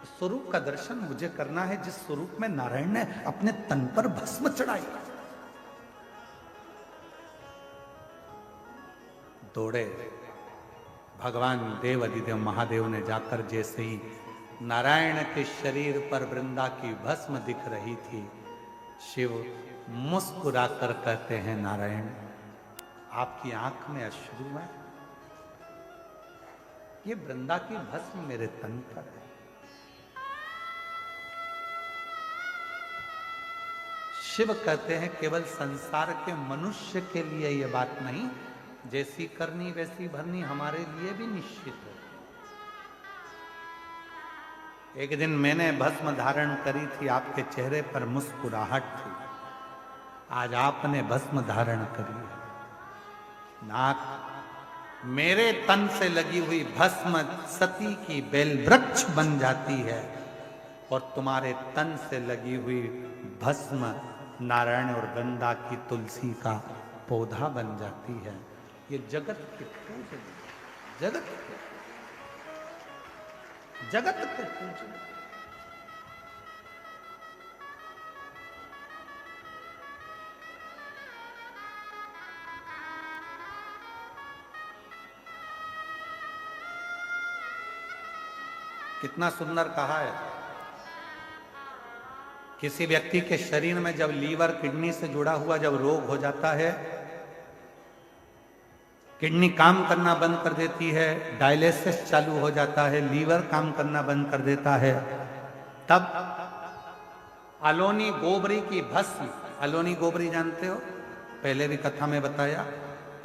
उस स्वरूप का दर्शन मुझे करना है जिस स्वरूप में नारायण ने अपने तन पर भस्म चढ़ाई। दौड़े भगवान देव अधिदेव महादेव ने जाकर, जैसे ही नारायण के शरीर पर वृंदा की भस्म दिख रही थी, शिव मुस्कुराकर कहते हैं, नारायण आपकी आंख में अश्रु है, ये वृंदा की भस्म मेरे तन पर है। शिव कहते हैं केवल संसार के मनुष्य के लिए यह बात नहीं, जैसी करनी वैसी भरनी हमारे लिए भी निश्चित है। एक दिन मैंने भस्म धारण करी थी, आपके चेहरे पर मुस्कुराहट थी। आज आपने भस्म धारण करी है। नाथ, मेरे तन से लगी हुई भस्म सती की बेल वृक्ष बन जाती है और तुम्हारे तन से लगी हुई भस्म नारायण और वृंदा की तुलसी का पौधा बन जाती है। ये जगत के पूजन, जगत के पूजन। कितना सुंदर कहा है। किसी व्यक्ति के शरीर में जब लीवर किडनी से जुड़ा हुआ जब रोग हो जाता है, किडनी काम करना बंद कर देती है, डायलिसिस चालू हो जाता है, लीवर काम करना बंद कर देता है, तब अलोनी गोबरी की भस्म, अलोनी गोबरी जानते हो, पहले भी कथा में बताया,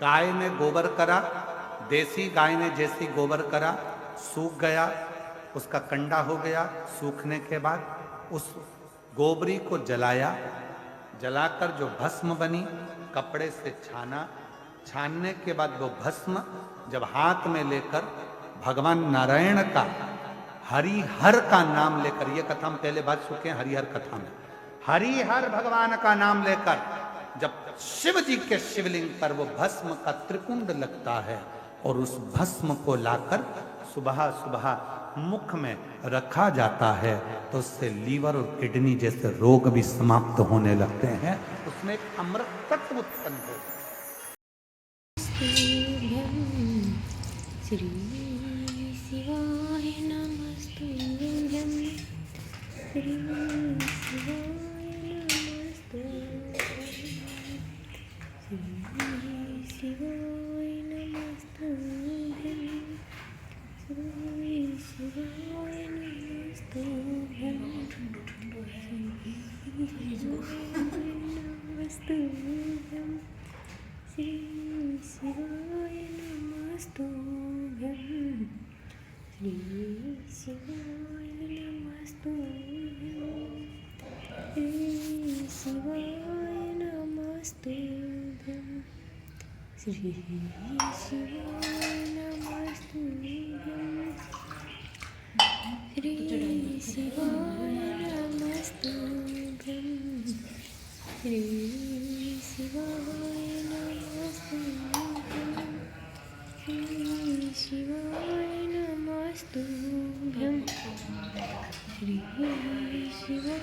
गाय ने गोबर करा देसी गाय ने जैसी गोबर करा, सूख गया, उसका कंडा हो गया। सूखने के बाद उस गोबरी को जलाया, जलाकर जो भस्म बनी कपड़े से छाना, छानने के बाद वो भस्म जब हाथ में लेकर भगवान नारायण का हरिहर का नाम लेकर, ये कथा हम पहले बात चुके हैं हरिहर कथा में, हरिहर भगवान का नाम लेकर जब शिव जी के शिवलिंग पर वो भस्म का त्रिपुंड लगता है और उस भस्म को लाकर सुबह सुबह मुख में रखा जाता है तो उससे लीवर और किडनी जैसे रोग भी समाप्त होने लगते हैं, उसमें एक अमृत तत्व उत्पन्न होता है। श्री शिवाय नमस्तुभ्यं, श्री शिवाय नमस्तुभ्यं, श्री शिवाय नमस्तुभ्यं, श्री शिवाय नमस्तुभ्यं, नमस्तुभ्यं, श्री शिवाय नमस्तुभ्यं, श्री शिवाय नमस्तुभ्यं, श्री शिवाय नमस्तुभ्यं, श्री शिवाय नमस्तुभ्यं, श्री शिवाय नमस्तुभ्यं, श्री शिवाय नमस्तुभ्यं, श्री शिवाय नमस्तुभ्यं, श्री शिवाय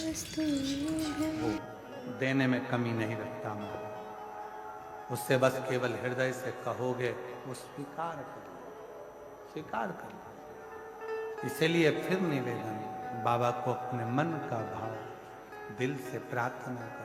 नमस्तुभ्यं। देने में कमी नहीं रखता मैं, उससे बस केवल हृदय से कहोगे वो स्वीकार कर, स्वीकार कर। इसीलिए फिर निवेदन, बाबा को अपने मन का भाव दिल से प्रार्थना करो।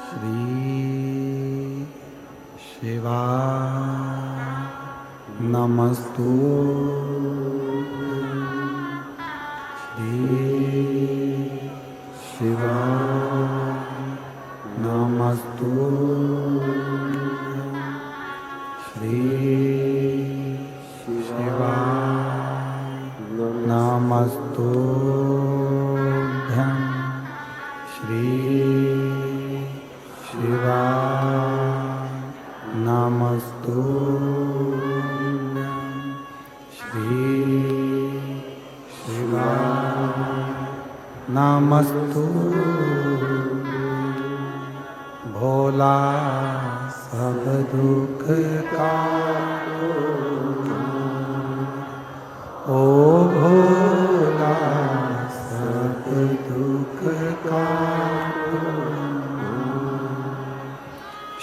श्री शिवाय नमस्तुभ्यं, श्री शिवाय नमस्तुभ्यं, श्री शिवाय नमस्तुभ्यं, श्री शिवाय नमस्तुभ्यं, श्री शिवाय नमस्तुभ्यं। भोला सब दुख का ओ भोला सब दुख का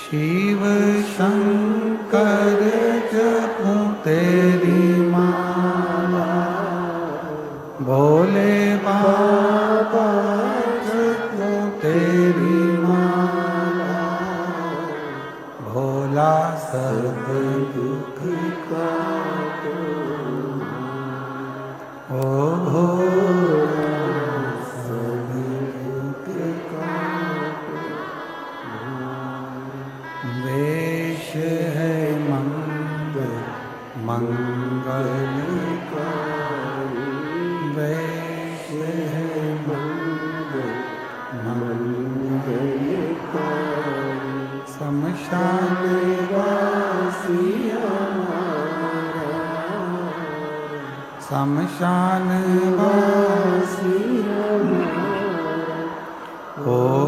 शिव शंकर जपूं तेरी माला, भोले बाबा जपूं तेरी माला, भोला सब दुख का ओ भोला सब दुख का। वेश है मंगल मंगलकारी, वेश है मंगल मंगलकारी, शमशान वासी हमारा, शमशान वासी हमारा, ओ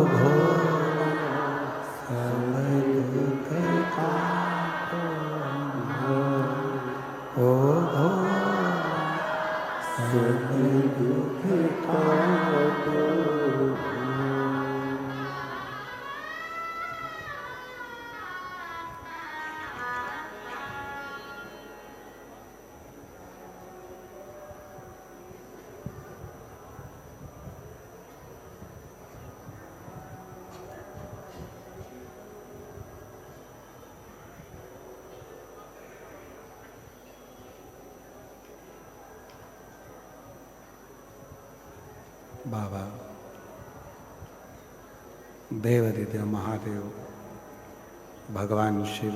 भोला सब दुख काटो, ओ भोला सब दुख काटो। बाबा देवादिदेव महादेव भगवान शिव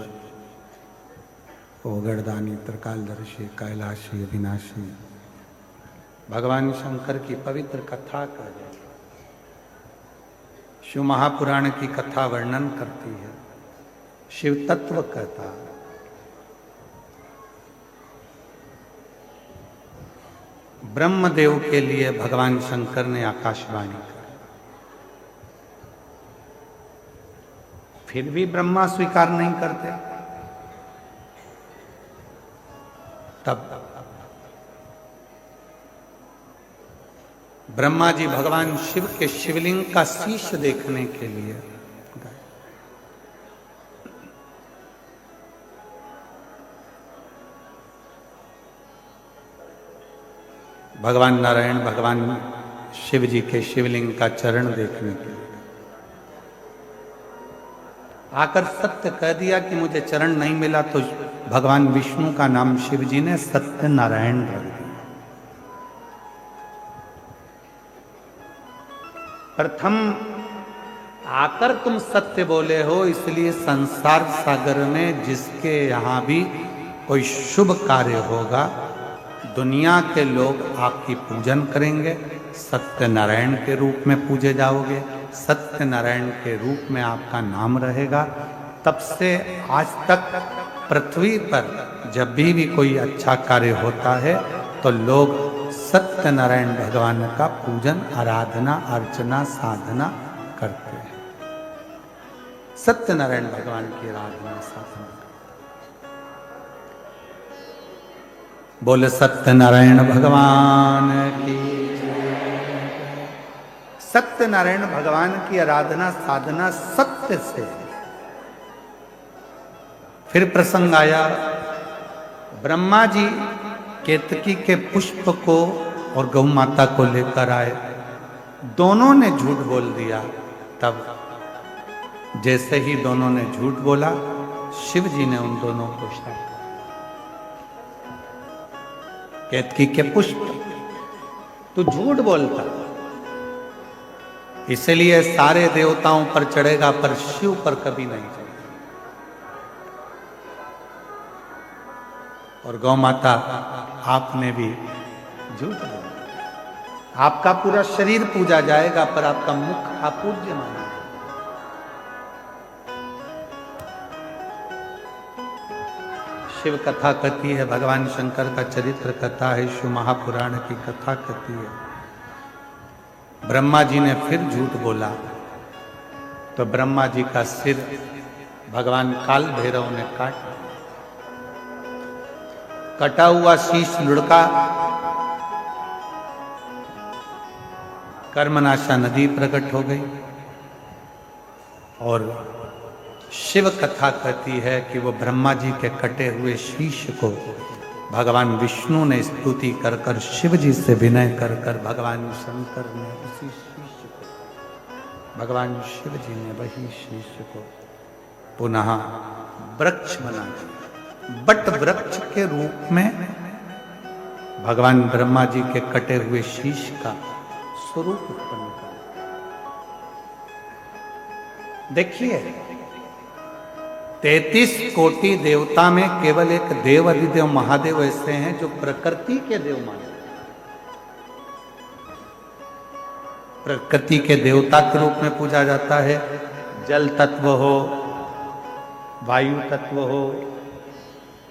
ओगरदानी त्रिकालदर्शी कैलाशी अविनाशी भगवान शंकर की पवित्र कथा कर शिव महापुराण की कथा वर्णन करती है। शिव तत्व कहता है। ब्रह्मदेव के लिए भगवान शंकर ने आकाशवाणी की, फिर भी ब्रह्मा स्वीकार नहीं करते। तब ब्रह्मा जी भगवान शिव के शिवलिंग का शीश देखने के लिए गए। भगवान नारायण भगवान शिव जी के शिवलिंग का चरण देखने के लिए आकर सत्य कह दिया कि मुझे चरण नहीं मिला, तो भगवान विष्णु का नाम शिव जी ने सत्य नारायण रख दिया। प्रथम आकर तुम सत्य बोले हो, इसलिए संसार सागर में जिसके यहां भी कोई शुभ कार्य होगा, दुनिया के लोग आपकी पूजन करेंगे, सत्यनारायण के रूप में पूजे जाओगे, सत्यनारायण के रूप में आपका नाम रहेगा। तब से आज तक पृथ्वी पर जब भी कोई अच्छा कार्य होता है तो लोग सत्यनारायण भगवान का पूजन, आराधना, अर्चना, साधना करते हैं। सत्यनारायण भगवान की आराधना, साधना। बोले सत्यनारायण भगवान की। सत्यनारायण भगवान की आराधना साधना सत्य से। फिर प्रसंग आया, ब्रह्मा जी केतकी के पुष्प को और गौ माता को लेकर आए, दोनों ने झूठ बोल दिया। तब जैसे ही दोनों ने झूठ बोला, शिव जी ने उन दोनों को श्राप। केतकी के पुष्प तो झूठ बोलता, इसलिए सारे देवताओं पर चढ़ेगा पर शिव पर कभी नहीं चढ़ेगा। और गौ माता, आपने भी झूठ बोला। आपका पूरा शरीर पूजा जाएगा पर आपका मुख अपूज्य माना। शिव कथा कहती है, भगवान शंकर का चरित्र कथा है, शिव महापुराण की कथा कहती है। ब्रह्मा जी ने फिर झूठ बोला तो ब्रह्मा जी का सिर भगवान काल भैरव ने काटा। कटा हुआ शीश लुढ़का कर्मनाशा नदी प्रकट हो गई। और शिव कथा कहती है कि वो ब्रह्मा जी के कटे हुए शीश को भगवान विष्णु ने स्तुति कर कर, शिव जी से विनय कर कर, भगवान शंकर ने उसी शीश को, भगवान शिव जी ने वही शीश को पुनः वृक्ष बना दिया। बट वृक्ष के रूप में भगवान ब्रह्मा जी के कटे हुए शीश का स्वरूप उत्पन्न कर। देखिए, 33 कोटि देवता में केवल एक देव अधिदेव महादेव ऐसे हैं जो प्रकृति के देव माने। प्रकृति के देवता के रूप में पूजा जाता है। जल तत्व हो, वायु तत्व हो,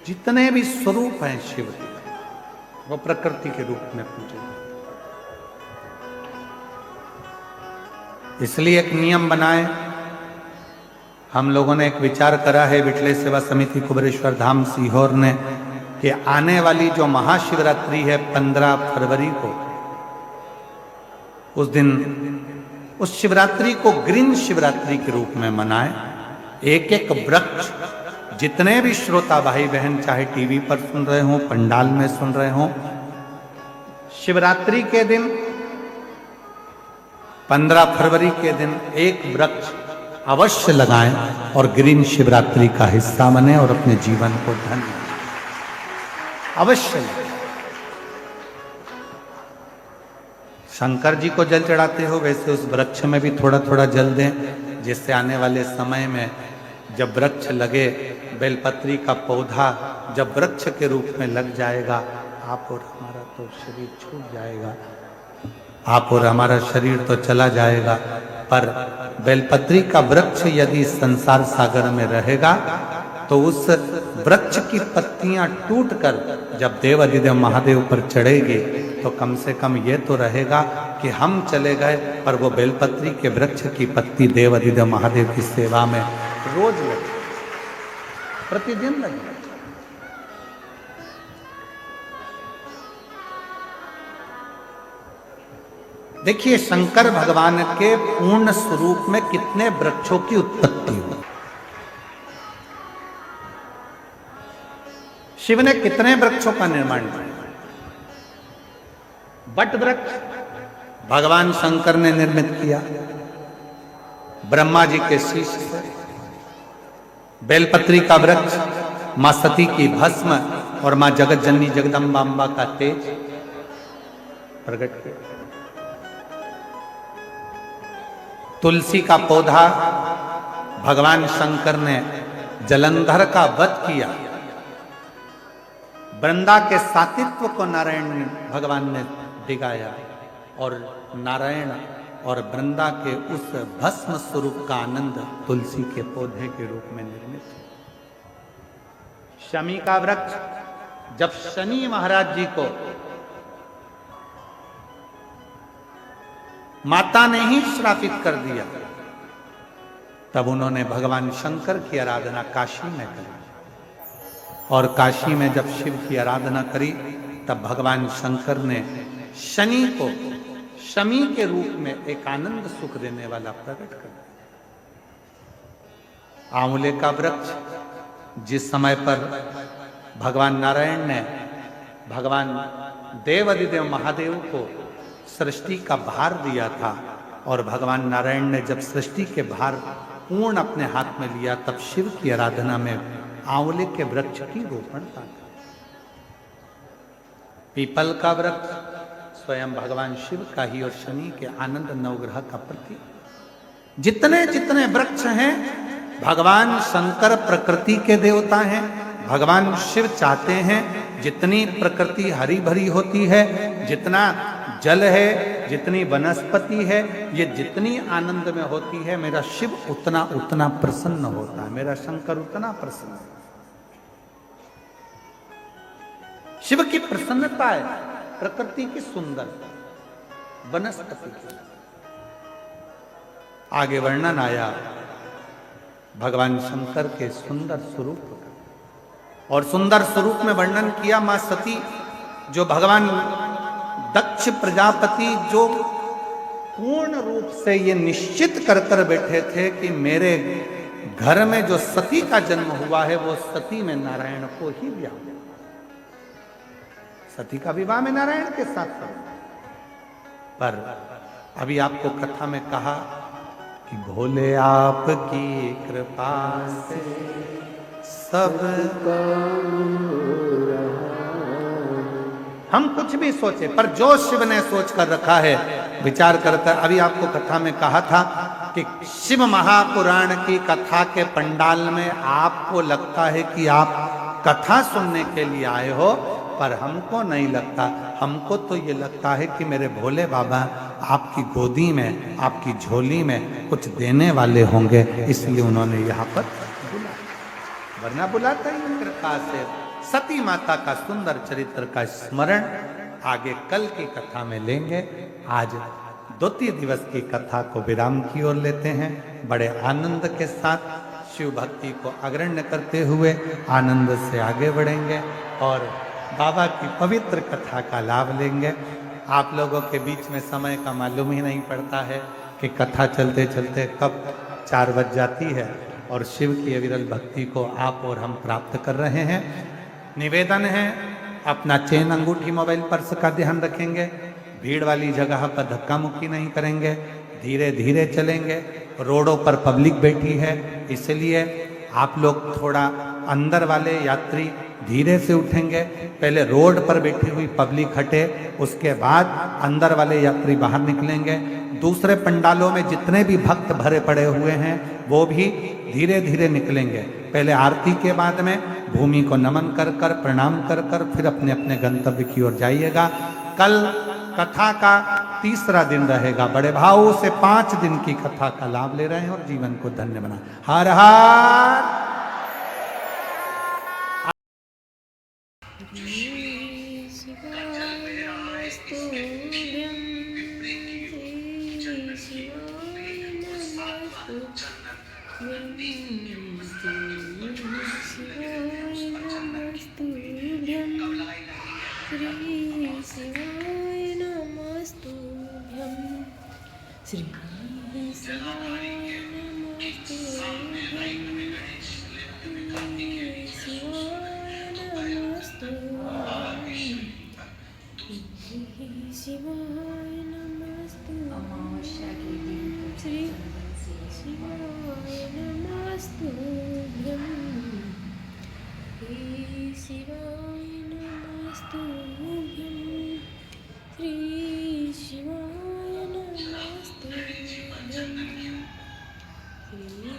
जितने भी स्वरूप हैं शिव के, वो प्रकृति के रूप में पूजे जाते हैं। इसलिए एक नियम बनाए। हम लोगों ने एक विचार करा है विठले सेवा समिति कुबेरेश्वर धाम सीहोर ने कि आने वाली जो महाशिवरात्रि है 15 फरवरी को, उस दिन उस शिवरात्रि को ग्रीन शिवरात्रि के रूप में मनाएं। एक एक वृक्ष, जितने भी श्रोता भाई बहन चाहे टीवी पर सुन रहे हों, पंडाल में सुन रहे हों, शिवरात्रि के दिन 15 फरवरी के दिन एक वृक्ष अवश्य लगाएं और ग्रीन शिवरात्रि का हिस्सा बने और अपने जीवन को धन्य अवश्य लगाएं। शंकर जी को जल चढ़ाते हो वैसे उस वृक्ष में भी थोड़ा थोड़ा जल दें, जिससे आने वाले समय में जब वृक्ष लगे, बेलपत्री का पौधा जब वृक्ष के रूप में लग जाएगा, आप और हमारा तो शरीर छूट जाएगा, आप और हमारा शरीर तो चला जाएगा, पर बेलपत्री का वृक्ष यदि संसार सागर में रहेगा तो उस वृक्ष की पत्तियां टूटकर जब देव अधिदेव महादेव पर चढ़ेगी तो कम से कम ये तो रहेगा कि हम चले गए, पर वो बेलपत्री के वृक्ष की पत्ती देव अधिदेव महादेव की सेवा में रोज लगे, प्रतिदिन लगे। देखिए शंकर भगवान के पूर्ण स्वरूप में कितने वृक्षों की उत्पत्ति हुई। शिव ने कितने वृक्षों का निर्माण किया। बट वृक्ष भगवान शंकर ने निर्मित किया ब्रह्मा जी के शीश से। बेलपत्री का वृक्ष मां सती की भस्म और मां जगत जननी जगदम्बा का तेज प्रकट किया। तुलसी का पौधा भगवान शंकर ने जलंधर का वध किया। वृंदा के सातित्व को नारायण भगवान ने दिखाया और नारायण और वृंदा के उस भस्म स्वरूप का आनंद तुलसी के पौधे के रूप में निर्मित। शमी का वृक्ष जब शनि महाराज जी को माता ने ही श्रापित कर दिया, तब उन्होंने भगवान शंकर की आराधना काशी में करी, और काशी में जब शिव की आराधना करी तब भगवान शंकर ने शनि को शमी के रूप में एक आनंद सुख देने वाला प्रकट कर दिया। आंवले का वृक्ष जिस समय पर भगवान नारायण ने भगवान देव अधिदेव महादेव को सृष्टि का भार दिया था, और भगवान नारायण ने जब सृष्टि के भार पूर्ण अपने हाथ में लिया, तब शिव की आराधना में आंवले के वृक्ष की रोपण था। पीपल का वृक्ष स्वयं भगवान शिव का ही और शनि के आनंद नवग्रह का प्रतीक। जितने जितने वृक्ष हैं भगवान शंकर प्रकृति के देवता हैं। भगवान शिव चाहते हैं जितनी प्रकृति हरी भरी होती है, जितना जल है, जितनी वनस्पति है, ये जितनी आनंद में होती है, मेरा शिव उतना उतना प्रसन्न होता है, मेरा शंकर उतना प्रसन्न है। शिव की प्रसन्नता है प्रकृति की सुंदर, वनस्पति की। आगे वर्णन आया भगवान शंकर के सुंदर स्वरूप का, और सुंदर स्वरूप में वर्णन किया मां सती, जो भगवान दक्ष प्रजापति जो पूर्ण रूप से ये निश्चित कर कर बैठे थे कि मेरे घर में जो सती का जन्म हुआ है वो सती में नारायण को ही ब्याह। सती का विवाह में नारायण के साथ था। पर अभी आपको कथा में कहा कि भोले आपकी कृपा से सब हम कुछ भी सोचे, पर जो शिव ने सोच कर रखा है विचार करता है। अभी आपको कथा में कहा था कि शिव महापुराण की कथा के पंडाल में आपको लगता है कि आप कथा सुनने के लिए आए हो, पर हमको नहीं लगता। हमको तो ये लगता है कि मेरे भोले बाबा आपकी गोदी में, आपकी झोली में कुछ देने वाले होंगे, इसलिए उन्होंने यहाँ पर बुलाया, वरना बुलाता ही कृपा से। सती माता का सुंदर चरित्र का स्मरण आगे कल की कथा में लेंगे। आज द्वितीय दिवस की कथा को विराम की ओर लेते हैं। बड़े आनंद के साथ शिव भक्ति को अग्रण्य करते हुए आनंद से आगे बढ़ेंगे और बाबा की पवित्र कथा का लाभ लेंगे। आप लोगों के बीच में समय का मालूम ही नहीं पड़ता है कि कथा चलते चलते कब 4 बज जाती है और शिव की अविरल भक्ति को आप और हम प्राप्त कर रहे हैं। निवेदन है, अपना चेन अंगूठी मोबाइल पर्स का ध्यान रखेंगे, भीड़ वाली जगह पर धक्का मुक्की नहीं करेंगे, धीरे धीरे चलेंगे। रोडों पर पब्लिक बैठी है, इसलिए आप लोग थोड़ा अंदर वाले यात्री धीरे से उठेंगे। पहले रोड पर बैठी हुई पब्लिक हटे, उसके बाद अंदर वाले यात्री बाहर निकलेंगे। दूसरे पंडालों में जितने भी भक्त भरे पड़े हुए हैं वो भी धीरे धीरे निकलेंगे। पहले आरती के बाद में भूमि को नमन कर कर प्रणाम कर कर फिर अपने अपने गंतव्य की ओर जाइएगा। कल कथा का तीसरा दिन रहेगा। बड़े भाव से 5 दिन की कथा का लाभ ले रहे हैं और जीवन को धन्य बना। हर हर श्री शिवाय अमावस्या के दिन श्री शिवाय नमस्तुभ्यं श्री शिवाय नमस्तुभ्यं श्री शिवाय नमस्तुभ्यं श्री